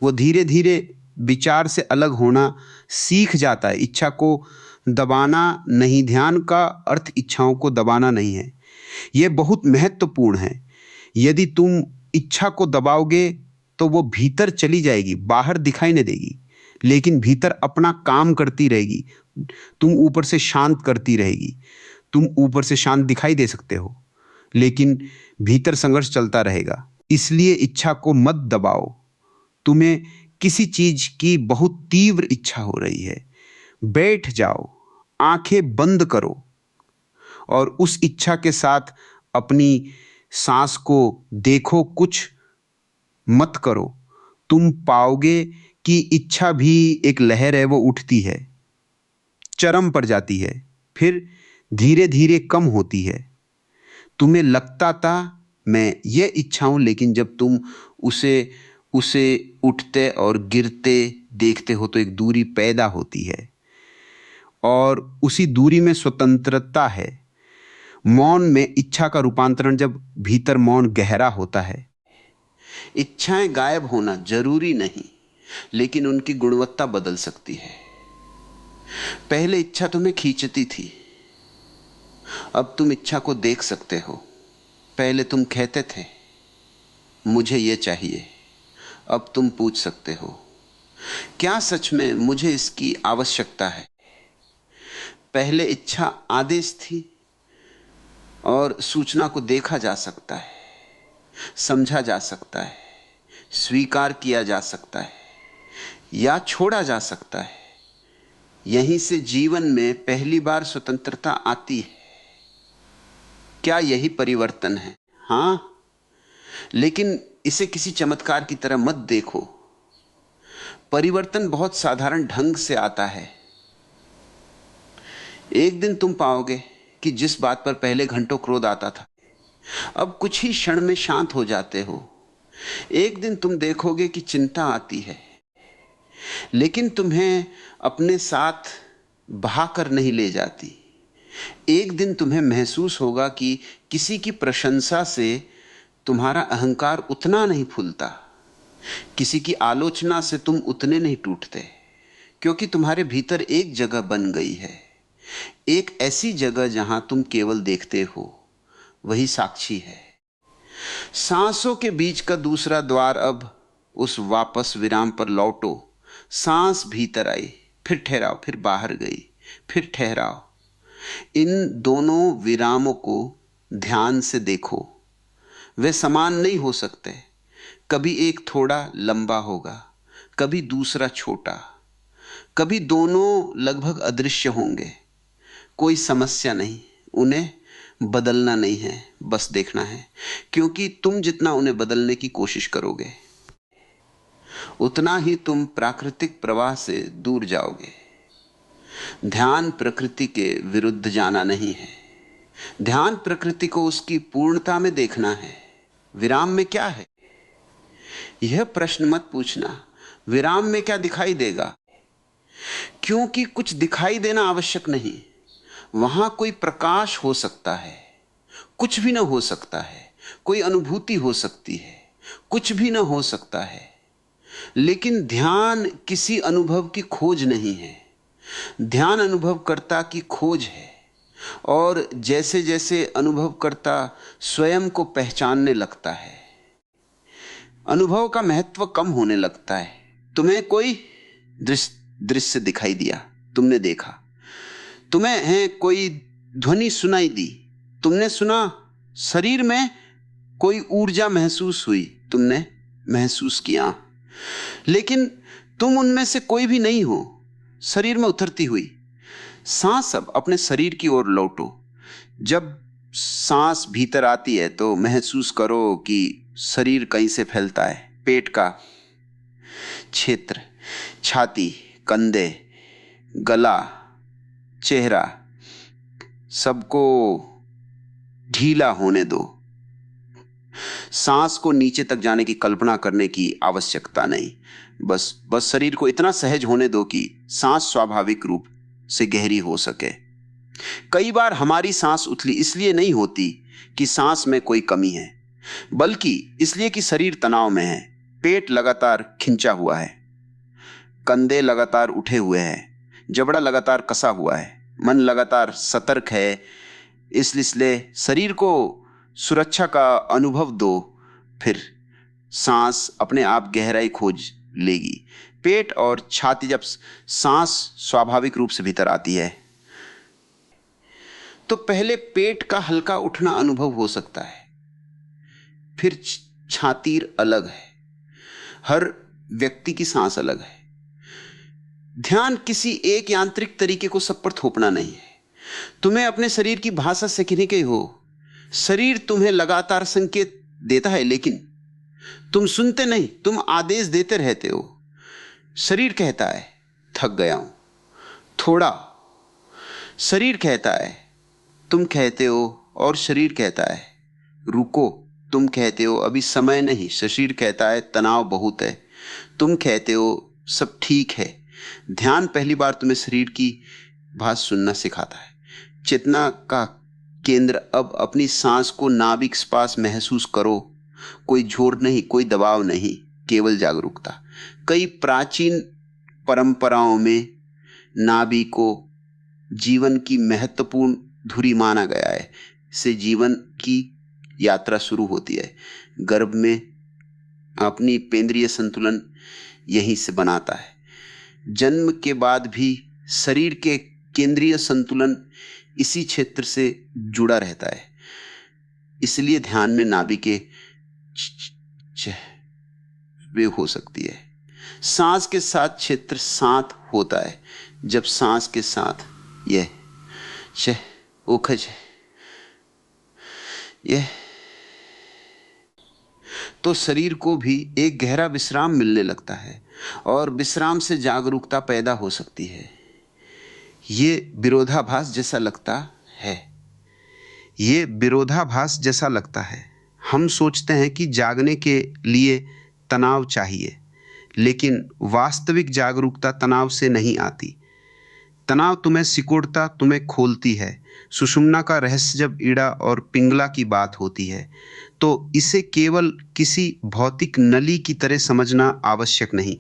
वो धीरे धीरे विचार से अलग होना सीख जाता है। इच्छा को दबाना नहीं, ध्यान का अर्थ इच्छाओं को दबाना नहीं है। यह बहुत महत्वपूर्ण है। यदि तुम इच्छा को दबाओगे तो वो भीतर चली जाएगी, बाहर दिखाई नहीं देगी, लेकिन भीतर अपना काम करती रहेगी। तुम ऊपर से शांत करती रहेगी। तुम ऊपर से शांत दिखाई दे सकते हो, लेकिन भीतर संघर्ष चलता रहेगा। इसलिए इच्छा को मत दबाओ। तुम्हें किसी चीज की बहुत तीव्र इच्छा हो रही है, बैठ जाओ, आंखें बंद करो और उस इच्छा के साथ अपनी सांस को देखो, कुछ मत करो। तुम पाओगे कि इच्छा भी एक लहर है, वो उठती है, चरम पर जाती है, फिर धीरे धीरे कम होती है। तुम्हें लगता था मैं ये इच्छा हूं, लेकिन जब तुम उसे उसे उठते और गिरते देखते हो तो एक दूरी पैदा होती है, और उसी दूरी में स्वतंत्रता है। मौन में इच्छा का रूपांतरण जब भीतर मौन गहरा होता है। इच्छाएं गायब होना जरूरी नहीं, लेकिन उनकी गुणवत्ता बदल सकती है। पहले इच्छा तुम्हें खींचती थी, अब तुम इच्छा को देख सकते हो। पहले तुम कहते थे मुझे यह चाहिए, अब तुम पूछ सकते हो क्या सच में मुझे इसकी आवश्यकता है। पहले इच्छा आदेश थी, और सूचना को देखा जा सकता है, समझा जा सकता है, स्वीकार किया जा सकता है या छोड़ा जा सकता है। यहीं से जीवन में पहली बार स्वतंत्रता आती है। क्या यही परिवर्तन है? हां, लेकिन इसे किसी चमत्कार की तरह मत देखो। परिवर्तन बहुत साधारण ढंग से आता है। एक दिन तुम पाओगे कि जिस बात पर पहले घंटों क्रोध आता था, अब कुछ ही क्षण में शांत हो जाते हो। एक दिन तुम देखोगे कि चिंता आती है, लेकिन तुम्हें अपने साथ बहाकर नहीं ले जाती। एक दिन तुम्हें महसूस होगा कि किसी की प्रशंसा से तुम्हारा अहंकार उतना नहीं फूलता, किसी की आलोचना से तुम उतने नहीं टूटते, क्योंकि तुम्हारे भीतर एक जगह बन गई है, एक ऐसी जगह जहां तुम केवल देखते हो, वही साक्षी है। सांसों के बीच का दूसरा द्वार, अब उस वापस विराम पर लौटो। सांस भीतर आई, फिर ठहराव, फिर बाहर गई, फिर ठहराव। इन दोनों विरामों को ध्यान से देखो। वे समान नहीं हो सकते। कभी एक थोड़ा लंबा होगा, कभी दूसरा छोटा, कभी दोनों लगभग अदृश्य होंगे। कोई समस्या नहीं, उन्हें बदलना नहीं है, बस देखना है, क्योंकि तुम जितना उन्हें बदलने की कोशिश करोगे उतना ही तुम प्राकृतिक प्रवाह से दूर जाओगे। ध्यान प्रकृति के विरुद्ध जाना नहीं है। ध्यान प्रकृति को उसकी पूर्णता में देखना है। विराम में क्या है, यह प्रश्न मत पूछना। विराम में क्या दिखाई देगा, क्योंकि कुछ दिखाई देना आवश्यक नहीं। वहां कोई प्रकाश हो सकता है, कुछ भी ना हो सकता है, कोई अनुभूति हो सकती है, कुछ भी ना हो सकता है। लेकिन ध्यान किसी अनुभव की खोज नहीं है, ध्यान अनुभवकर्ता की खोज है। और जैसे जैसे अनुभवकर्ता स्वयं को पहचानने लगता है, अनुभव का महत्व कम होने लगता है। तुम्हें कोई दृश्य दिखाई दिया, तुमने देखा। तुम्हें है कोई ध्वनि सुनाई दी, तुमने सुना। शरीर में कोई ऊर्जा महसूस हुई, तुमने महसूस किया। लेकिन तुम उनमें से कोई भी नहीं हो शरीर में उतरती हुई। सांस अब अपने शरीर की ओर लौटो। जब सांस भीतर आती है तो महसूस करो कि शरीर कहीं से फैलता है। पेट का क्षेत्र, छाती, कंधे, गला, चेहरा, सबको ढीला होने दो। सांस को नीचे तक जाने की कल्पना करने की आवश्यकता नहीं। बस शरीर को इतना सहज होने दो कि सांस स्वाभाविक रूप से गहरी हो सके। कई बार हमारी सांस उथली इसलिए नहीं होती कि सांस में कोई कमी है, बल्कि इसलिए कि शरीर तनाव में है। पेट लगातार खिंचा हुआ है, कंधे लगातार उठे हुए हैं, जबड़ा लगातार कसा हुआ है, मन लगातार सतर्क है। इसलिए शरीर को सुरक्षा का अनुभव दो, फिर सांस अपने आप गहराई खोज लेगी। पेट और छाती, जब सांस स्वाभाविक रूप से भीतर आती है तो पहले पेट का हल्का उठना अनुभव हो सकता है, फिर छाती अलग है। हर व्यक्ति की सांस अलग है। ध्यान किसी एक यांत्रिक तरीके को सब पर थोपना नहीं है। तुम्हें अपने शरीर की भाषा सीखने के हो। शरीर तुम्हें लगातार संकेत देता है, लेकिन तुम सुनते नहीं, तुम आदेश देते रहते हो। शरीर कहता है थक गया हूं, थोड़ा। शरीर कहता है, तुम कहते हो, और शरीर कहता है रुको, तुम कहते हो अभी समय नहीं। शरीर कहता है तनाव बहुत है, तुम कहते हो सब ठीक है। ध्यान पहली बार तुम्हें शरीर की बात सुनना सिखाता है। चेतना का केंद्र अब अपनी सांस को नाभिक के पास महसूस करो। कोई जोर नहीं, कोई दबाव नहीं, केवल जागरूकता। कई प्राचीन परंपराओं में नाभि को जीवन की महत्वपूर्ण धुरी माना गया है। से जीवन की यात्रा शुरू होती है। गर्भ में अपनी पेंद्रीय संतुलन यहीं से बनाता है। जन्म के बाद भी शरीर के केंद्रीय संतुलन इसी क्षेत्र से जुड़ा रहता है। इसलिए ध्यान में नाभि के वे हो सकती है। सांस के साथ क्षेत्र साथ होता है। जब सांस के साथ यह ओखज यह, तो शरीर को भी एक गहरा विश्राम मिलने लगता है, और विश्राम से जागरूकता पैदा हो सकती है। ये विरोधाभास जैसा लगता है। ये विरोधाभास जैसा लगता है। हम सोचते हैं कि जागने के लिए तनाव चाहिए, लेकिन वास्तविक जागरूकता तनाव से नहीं आती। तनाव तुम्हें सिकोड़ता, तुम्हें खोलती है। सुषुम्ना का रहस्य जब ईड़ा और पिंगला की बात होती है तो इसे केवल किसी भौतिक नली की तरह समझना आवश्यक नहीं।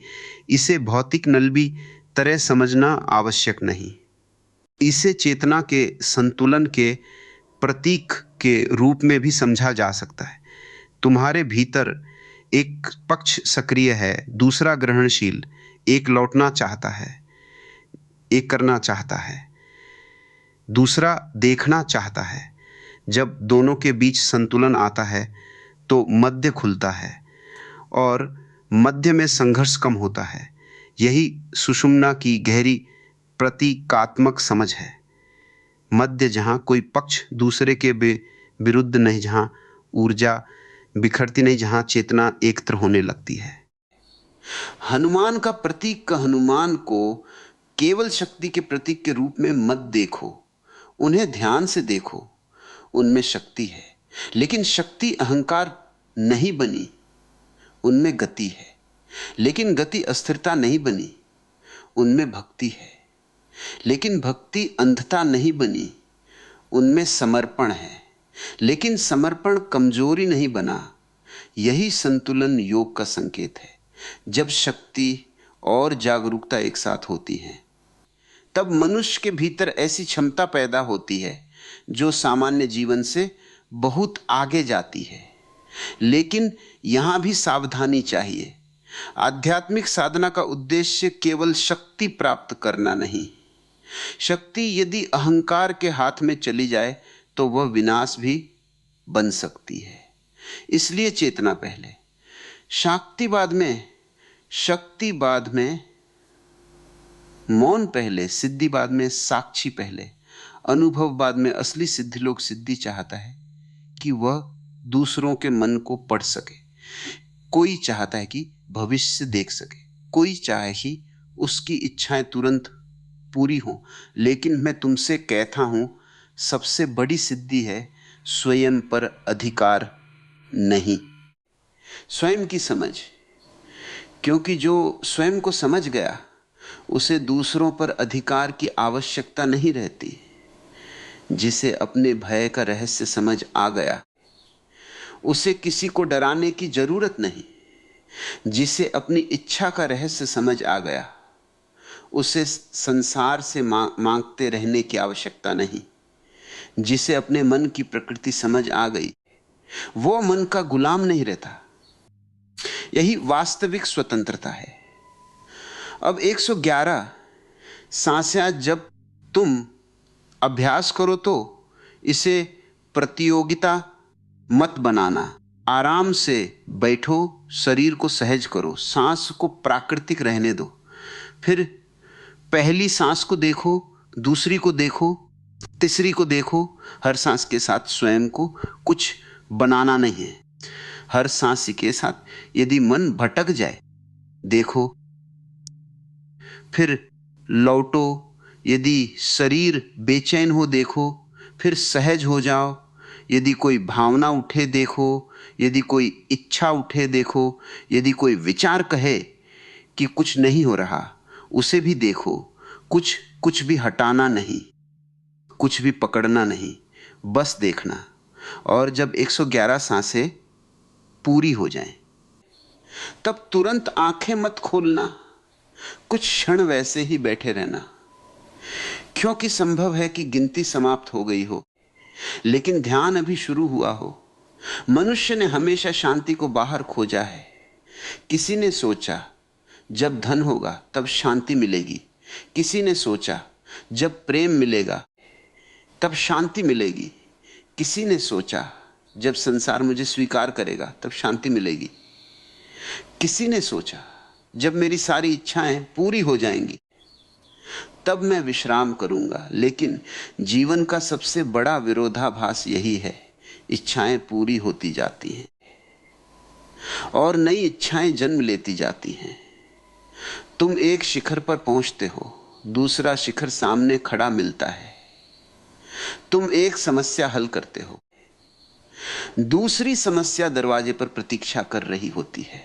इसे भौतिक नली तरह समझना आवश्यक नहीं। इसे चेतना के संतुलन के प्रतीक के रूप में भी समझा जा सकता है। तुम्हारे भीतर एक पक्ष सक्रिय है, दूसरा ग्रहणशील। एक लौटना चाहता है, एक करना चाहता है, दूसरा देखना चाहता है। जब दोनों के बीच संतुलन आता है तो मध्य खुलता है और मध्य में संघर्ष कम होता है। यही सुषुम्ना की गहरी प्रतीकात्मक समझ है। मध्य, जहाँ कोई पक्ष दूसरे के विरुद्ध नहीं, जहाँ ऊर्जा बिखरती नहीं, जहाँ चेतना एकत्र होने लगती है। हनुमान का प्रतीक का हनुमान को केवल शक्ति के प्रतीक के रूप में मत देखो, उन्हें ध्यान से देखो। उनमें शक्ति है, लेकिन शक्ति अहंकार नहीं बनी। उनमें गति है, लेकिन गति अस्थिरता नहीं बनी। उनमें भक्ति है, लेकिन भक्ति अंधता नहीं बनी। उनमें समर्पण है, लेकिन समर्पण कमजोरी नहीं बना। यही संतुलन योग का संकेत है। जब शक्ति और जागरूकता एक साथ होती है, तब मनुष्य के भीतर ऐसी क्षमता पैदा होती है जो सामान्य जीवन से बहुत आगे जाती है। लेकिन यहां भी सावधानी चाहिए। आध्यात्मिक साधना का उद्देश्य केवल शक्ति प्राप्त करना नहीं। शक्ति यदि अहंकार के हाथ में चली जाए तो वह विनाश भी बन सकती है। इसलिए चेतना पहले, शक्तिवाद में, शक्तिवाद में मौन पहले, सिद्धिवाद में साक्षी पहले, अनुभववाद में असली सिद्धि लोग सिद्धि चाहता है कि वह दूसरों के मन को पढ़ सके। कोई चाहता है कि भविष्य देख सके, कोई चाहे कि उसकी इच्छाएं तुरंत पूरी हों। लेकिन मैं तुमसे कहता हूं, सबसे बड़ी सिद्धि है स्वयं पर अधिकार नहीं, स्वयं की समझ। क्योंकि जो स्वयं को समझ गया उसे दूसरों पर अधिकार की आवश्यकता नहीं रहती। जिसे अपने भय का रहस्य समझ आ गया उसे किसी को डराने की जरूरत नहीं। जिसे अपनी इच्छा का रहस्य समझ आ गया उसे संसार से मांगते रहने की आवश्यकता नहीं। जिसे अपने मन की प्रकृति समझ आ गई वो मन का गुलाम नहीं रहता। यही वास्तविक स्वतंत्रता है। अब 111 सांसें जब तुम अभ्यास करो तो इसे प्रतियोगिता मत बनाना। आराम से बैठो, शरीर को सहज करो, सांस को प्राकृतिक रहने दो। फिर पहली सांस को देखो, दूसरी को देखो, तीसरी को देखो। हर सांस के साथ स्वयं को कुछ बनाना नहीं है। हर सांस के साथ यदि मन भटक जाए देखो, फिर लौटो। यदि शरीर बेचैन हो देखो, फिर सहज हो जाओ। यदि कोई भावना उठे देखो, यदि कोई इच्छा उठे देखो, यदि कोई विचार कहे कि कुछ नहीं हो रहा उसे भी देखो। कुछ भी हटाना नहीं, कुछ भी पकड़ना नहीं, बस देखना। और जब 111 सांसें पूरी हो जाएं, तब तुरंत आंखें मत खोलना, कुछ क्षण वैसे ही बैठे रहना। क्योंकि संभव है कि गिनती समाप्त हो गई हो लेकिन ध्यान अभी शुरू हुआ हो। मनुष्य ने हमेशा शांति को बाहर खोजा है। किसी ने सोचा जब धन होगा तब शांति मिलेगी, किसी ने सोचा जब प्रेम मिलेगा तब शांति मिलेगी, किसी ने सोचा जब संसार मुझे स्वीकार करेगा तब शांति मिलेगी, किसी ने सोचा जब मेरी सारी इच्छाएं पूरी हो जाएंगी तब मैं विश्राम करूंगा। लेकिन जीवन का सबसे बड़ा विरोधाभास यही है, इच्छाएं पूरी होती जाती हैं और नई इच्छाएं जन्म लेती जाती हैं। तुम एक शिखर पर पहुंचते हो, दूसरा शिखर सामने खड़ा मिलता है। तुम एक समस्या हल करते हो, दूसरी समस्या दरवाजे पर प्रतीक्षा कर रही होती है।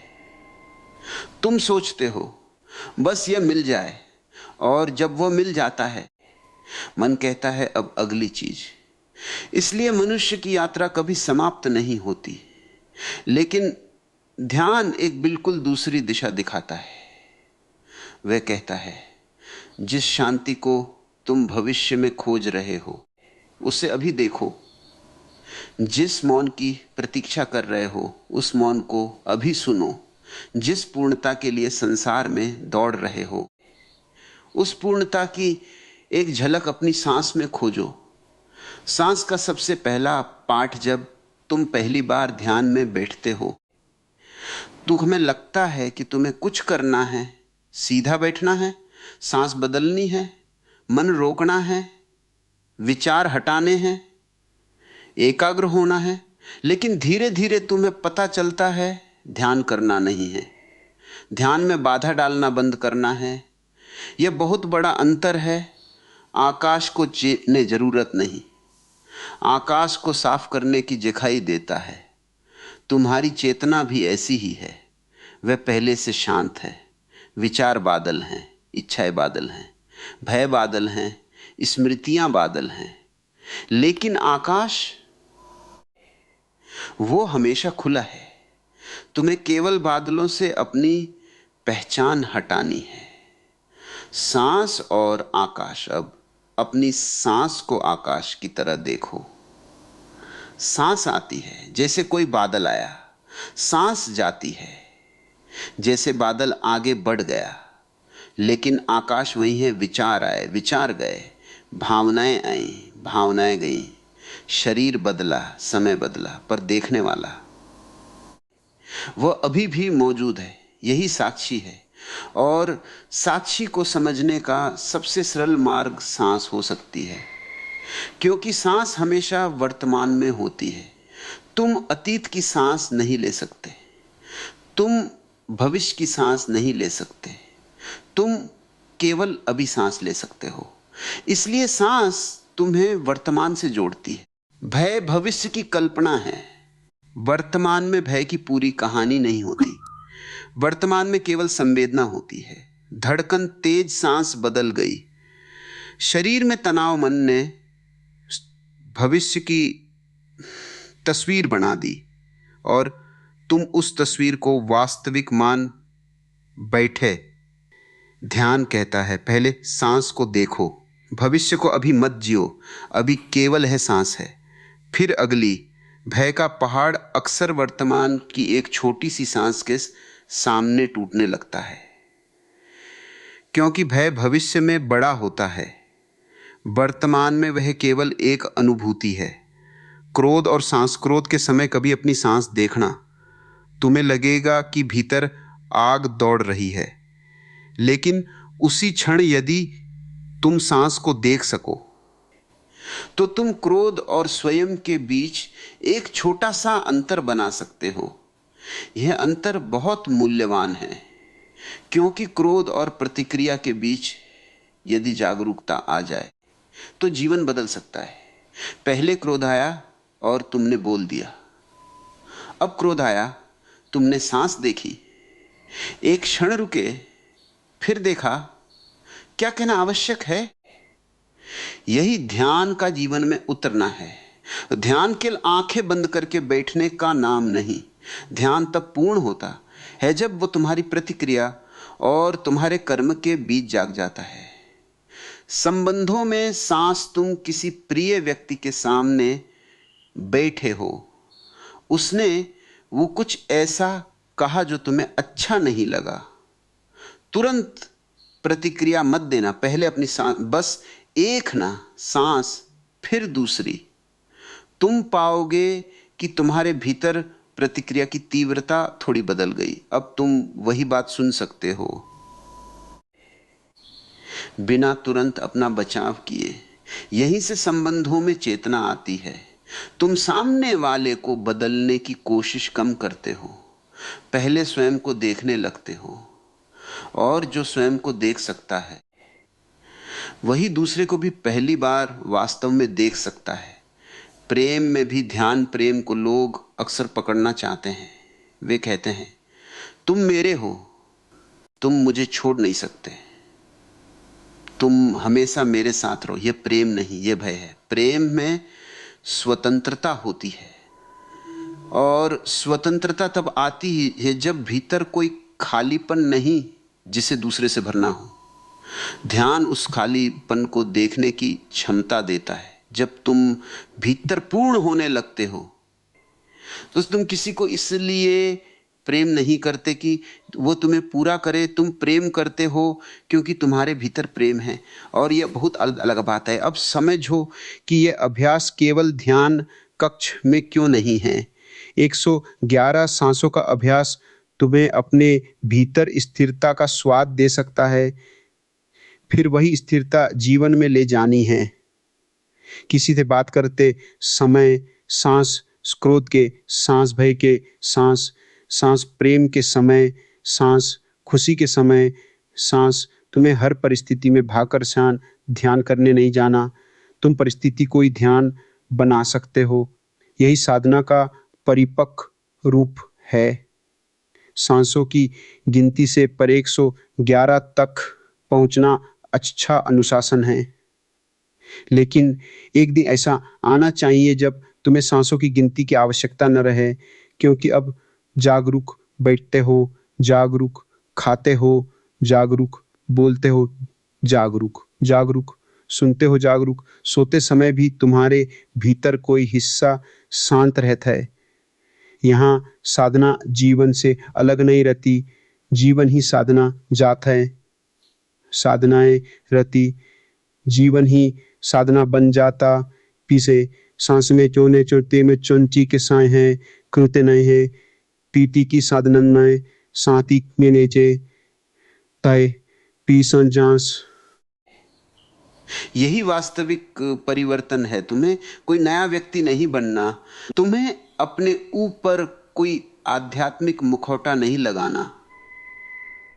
तुम सोचते हो बस यह मिल जाए, और जब वह मिल जाता है मन कहता है अब अगली चीज। इसलिए मनुष्य की यात्रा कभी समाप्त नहीं होती। लेकिन ध्यान एक बिल्कुल दूसरी दिशा दिखाता है। वह कहता है जिस शांति को तुम भविष्य में खोज रहे हो उसे अभी देखो, जिस मौन की प्रतीक्षा कर रहे हो उस मौन को अभी सुनो, जिस पूर्णता के लिए संसार में दौड़ रहे हो उस पूर्णता की एक झलक अपनी सांस में खोजो। सांस का सबसे पहला पाठ जब तुम पहली बार ध्यान में बैठते हो, तुम्हें लगता है कि तुम्हें कुछ करना है, सीधा बैठना है, सांस बदलनी है, मन रोकना है, विचार हटाने हैं, एकाग्र होना है। लेकिन धीरे धीरे तुम्हें पता चलता है ध्यान करना नहीं है, ध्यान में बाधा डालना बंद करना है। यह बहुत बड़ा अंतर है। आकाश को चीरने जरूरत नहीं, आकाश को साफ करने की जिखाई देता है। तुम्हारी चेतना भी ऐसी ही है, वह पहले से शांत है। विचार बादल हैं, इच्छाएं बादल हैं, भय बादल हैं, स्मृतियां बादल हैं, लेकिन आकाश वो हमेशा खुला है। तुम्हें केवल बादलों से अपनी पहचान हटानी है। सांस और आकाश। अब अपनी सांस को आकाश की तरह देखो। सांस आती है जैसे कोई बादल आया, सांस जाती है जैसे बादल आगे बढ़ गया। लेकिन आकाश वही है। विचार आए, विचार गए, भावनाएं आई, भावनाएं गई, शरीर बदला, समय बदला, पर देखने वाला वह अभी भी मौजूद है। यही साक्षी है। और साक्षी को समझने का सबसे सरल मार्ग सांस हो सकती है, क्योंकि सांस हमेशा वर्तमान में होती है। तुम अतीत की सांस नहीं ले सकते, तुम भविष्य की सांस नहीं ले सकते, तुम केवल अभी सांस ले सकते हो। इसलिए सांस तुम्हें वर्तमान से जोड़ती है। भय भविष्य की कल्पना है। वर्तमान में भय की पूरी कहानी नहीं होती। वर्तमान में केवल संवेदना होती है। धड़कन तेज, सांस बदल गई। शरीर में तनाव मन ने भविष्य की तस्वीर बना दी और तुम उस तस्वीर को वास्तविक मान बैठे। ध्यान कहता है पहले सांस को देखो, भविष्य को अभी मत जियो, अभी केवल है सांस है। फिर अगली। भय का पहाड़ अक्सर वर्तमान की एक छोटी सी सांस के सामने टूटने लगता है, क्योंकि भय भविष्य में बड़ा होता है, वर्तमान में वह केवल एक अनुभूति है। क्रोध और सांसक्रोध के समय कभी अपनी सांस देखना। तुम्हें लगेगा कि भीतर आग दौड़ रही है, लेकिन उसी क्षण यदि तुम सांस को देख सको तो तुम क्रोध और स्वयं के बीच एक छोटा सा अंतर बना सकते हो। यह अंतर बहुत मूल्यवान है, क्योंकि क्रोध और प्रतिक्रिया के बीच यदि जागरूकता आ जाए तो जीवन बदल सकता है। पहले क्रोध आया और तुमने बोल दिया, अब क्रोध आया, तुमने सांस देखी, एक क्षण रुके, फिर देखा क्या कहना आवश्यक है। यही ध्यान का जीवन में उतरना है। ध्यान केवल आंखें बंद करके बैठने का नाम नहीं। ध्यान तब पूर्ण होता है जब वो तुम्हारी प्रतिक्रिया और तुम्हारे कर्म के बीच जाग जाता है। संबंधों में सांस। तुम किसी प्रिय व्यक्ति के सामने बैठे हो, उसने वो कुछ ऐसा कहा जो तुम्हें अच्छा नहीं लगा, तुरंत प्रतिक्रिया मत देना। पहले अपनी सांस, बस एक ना सांस, फिर दूसरी। तुम पाओगे कि तुम्हारे भीतर प्रतिक्रिया की तीव्रता थोड़ी बदल गई। अब तुम वही बात सुन सकते हो बिना तुरंत अपना बचाव किए। यहीं से संबंधों में चेतना आती है। तुम सामने वाले को बदलने की कोशिश कम करते हो, पहले स्वयं को देखने लगते हो। और जो स्वयं को देख सकता है वही दूसरे को भी पहली बार वास्तव में देख सकता है। प्रेम में भी ध्यान प्रेम को लोग अक्सर पकड़ना चाहते हैं। वे कहते हैं तुम मेरे हो, तुम मुझे छोड़ नहीं सकते, तुम हमेशा मेरे साथ रहो। यह प्रेम नहीं, यह भय है। प्रेम में स्वतंत्रता होती है, और स्वतंत्रता तब आती ही है जब भीतर कोई खालीपन नहीं जिसे दूसरे से भरना हो। ध्यान उस खालीपन को देखने की क्षमता देता है। जब तुम भीतर पूर्ण होने लगते हो तो तुम किसी को इसलिए प्रेम नहीं करते कि वो तुम्हें पूरा करे, तुम प्रेम करते हो क्योंकि तुम्हारे भीतर प्रेम है। और यह बहुत अलग बात है। अब समझो कि यह अभ्यास केवल ध्यान कक्ष में क्यों नहीं है। 111 सांसों का अभ्यास तुम्हें अपने भीतर स्थिरता का स्वाद दे सकता है। फिर वही स्थिरता जीवन में ले जानी है। किसी से बात करते समय सांस, क्रोध के सांस, भय के सांस, सांस प्रेम के समय सांस, खुशी के समय सांस। तुम्हें हर परिस्थिति में भाकर ध्यान करने नहीं जाना। तुम परिस्थिति को ही ध्यान बना सकते हो। यही साधना का परिपक्व रूप है। सांसों की गिनती से पर 111 तक पहुंचना अच्छा अनुशासन है। लेकिन एक दिन ऐसा आना चाहिए जब तुम्हें सांसों की गिनती की आवश्यकता न रहे, क्योंकि अब जागरूक बैठते हो, जागरूक खाते हो, जागरूक बोलते हो, जागरूक जागरूक सुनते हो, जागरूक सोते समय भी तुम्हारे भीतर कोई हिस्सा शांत रहता है। यहाँ साधना जीवन से अलग नहीं रहती, जीवन ही साधना जात है। साधनाएं रहती, जीवन ही साधना बन जाता। पीसे सांस में चोने चोते में चौंची के साए हैं, कृत्य नहीं है पीती की साधनन में साथी में नेचे तय पीसन जांस। यही वास्तविक परिवर्तन है। तुम्हें कोई नया व्यक्ति नहीं बनना, तुम्हें अपने ऊपर कोई आध्यात्मिक मुखौटा नहीं लगाना,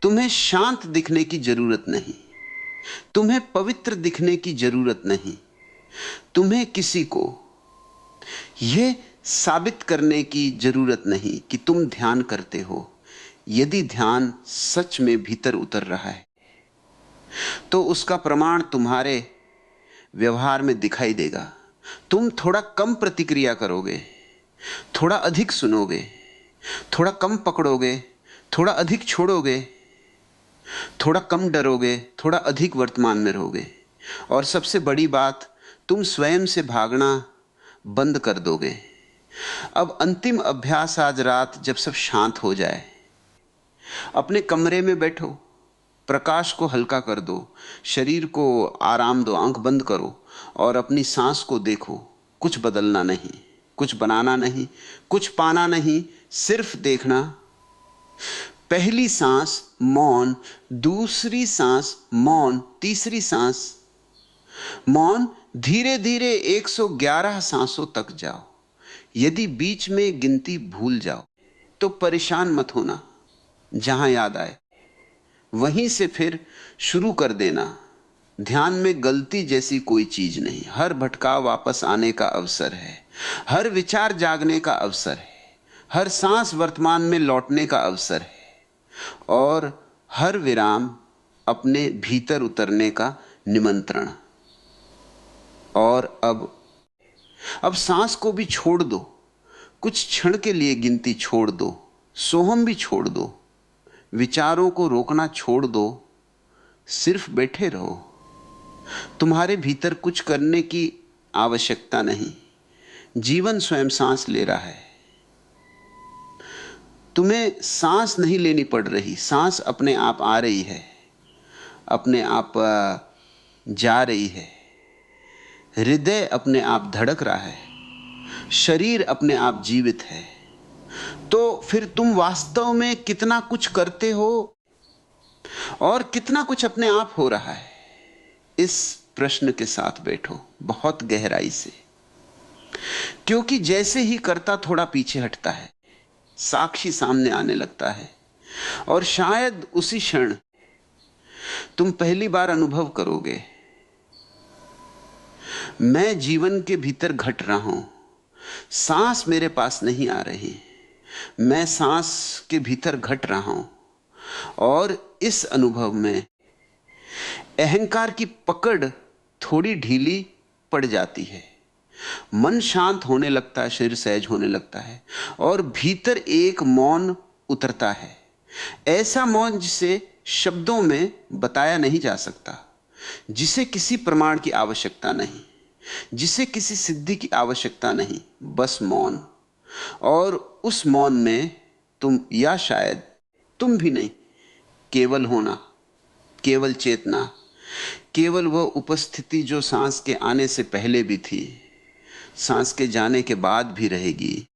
तुम्हें शांत दिखने की जरूरत नहीं, तुम्हें पवित्र दिखने की जरूरत नहीं, तुम्हें किसी को यह साबित करने की जरूरत नहीं कि तुम ध्यान करते हो। यदि ध्यान सच में भीतर उतर रहा है तो उसका प्रमाण तुम्हारे व्यवहार में दिखाई देगा। तुम थोड़ा कम प्रतिक्रिया करोगे, थोड़ा अधिक सुनोगे, थोड़ा कम पकड़ोगे, थोड़ा अधिक छोड़ोगे, थोड़ा कम डरोगे, थोड़ा अधिक वर्तमान में रहोगे। और सबसे बड़ी बात, तुम स्वयं से भागना बंद कर दोगे। अब अंतिम अभ्यास आज रात जब सब शांत हो जाए, अपने कमरे में बैठो, प्रकाश को हल्का कर दो, शरीर को आराम दो, आंख बंद करो और अपनी सांस को देखो। कुछ बदलना नहीं, कुछ बनाना नहीं, कुछ पाना नहीं, सिर्फ देखना। पहली सांस मौन, दूसरी सांस मौन, तीसरी सांस मौन। धीरे धीरे 111 सांसों तक जाओ। यदि बीच में गिनती भूल जाओ तो परेशान मत होना, जहां याद आए वहीं से फिर शुरू कर देना। ध्यान में गलती जैसी कोई चीज नहीं। हर भटकाव वापस आने का अवसर है, हर विचार जागने का अवसर है, हर सांस वर्तमान में लौटने का अवसर है और हर विराम अपने भीतर उतरने का निमंत्रण। और अब सांस को भी छोड़ दो, कुछ क्षण के लिए गिनती छोड़ दो, सोहम भी छोड़ दो, विचारों को रोकना छोड़ दो, सिर्फ बैठे रहो। तुम्हारे भीतर कुछ करने की आवश्यकता नहीं, जीवन स्वयं सांस ले रहा है। तुम्हें सांस नहीं लेनी पड़ रही, सांस अपने आप आ रही है, अपने आप जा रही है। हृदय अपने आप धड़क रहा है, शरीर अपने आप जीवित है। तो फिर तुम वास्तव में कितना कुछ करते हो और कितना कुछ अपने आप हो रहा है, इस प्रश्न के साथ बैठो बहुत गहराई से। क्योंकि जैसे ही कर्ता थोड़ा पीछे हटता है, साक्षी सामने आने लगता है और शायद उसी क्षण तुम पहली बार अनुभव करोगे, मैं जीवन के भीतर घट रहा हूं, सांस मेरे पास नहीं आ रही, मैं सांस के भीतर घट रहा हूं। और इस अनुभव में अहंकार की पकड़ थोड़ी ढीली पड़ जाती है, मन शांत होने लगता है, शरीर सहज होने लगता है और भीतर एक मौन उतरता है। ऐसा मौन जिसे शब्दों में बताया नहीं जा सकता, जिसे किसी प्रमाण की आवश्यकता नहीं, जिसे किसी सिद्धि की आवश्यकता नहीं, बस मौन। और उस मौन में तुम, या शायद तुम भी नहीं, केवल होना, केवल चेतना, केवल वह उपस्थिति जो सांस के आने से पहले भी थी, सांस के जाने के बाद भी रहेगी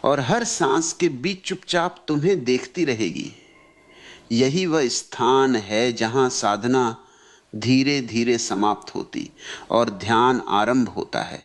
और हर सांस के बीच चुपचाप तुम्हें देखती रहेगी। यही वह स्थान है जहां साधना धीरे धीरे समाप्त होती और ध्यान आरंभ होता है।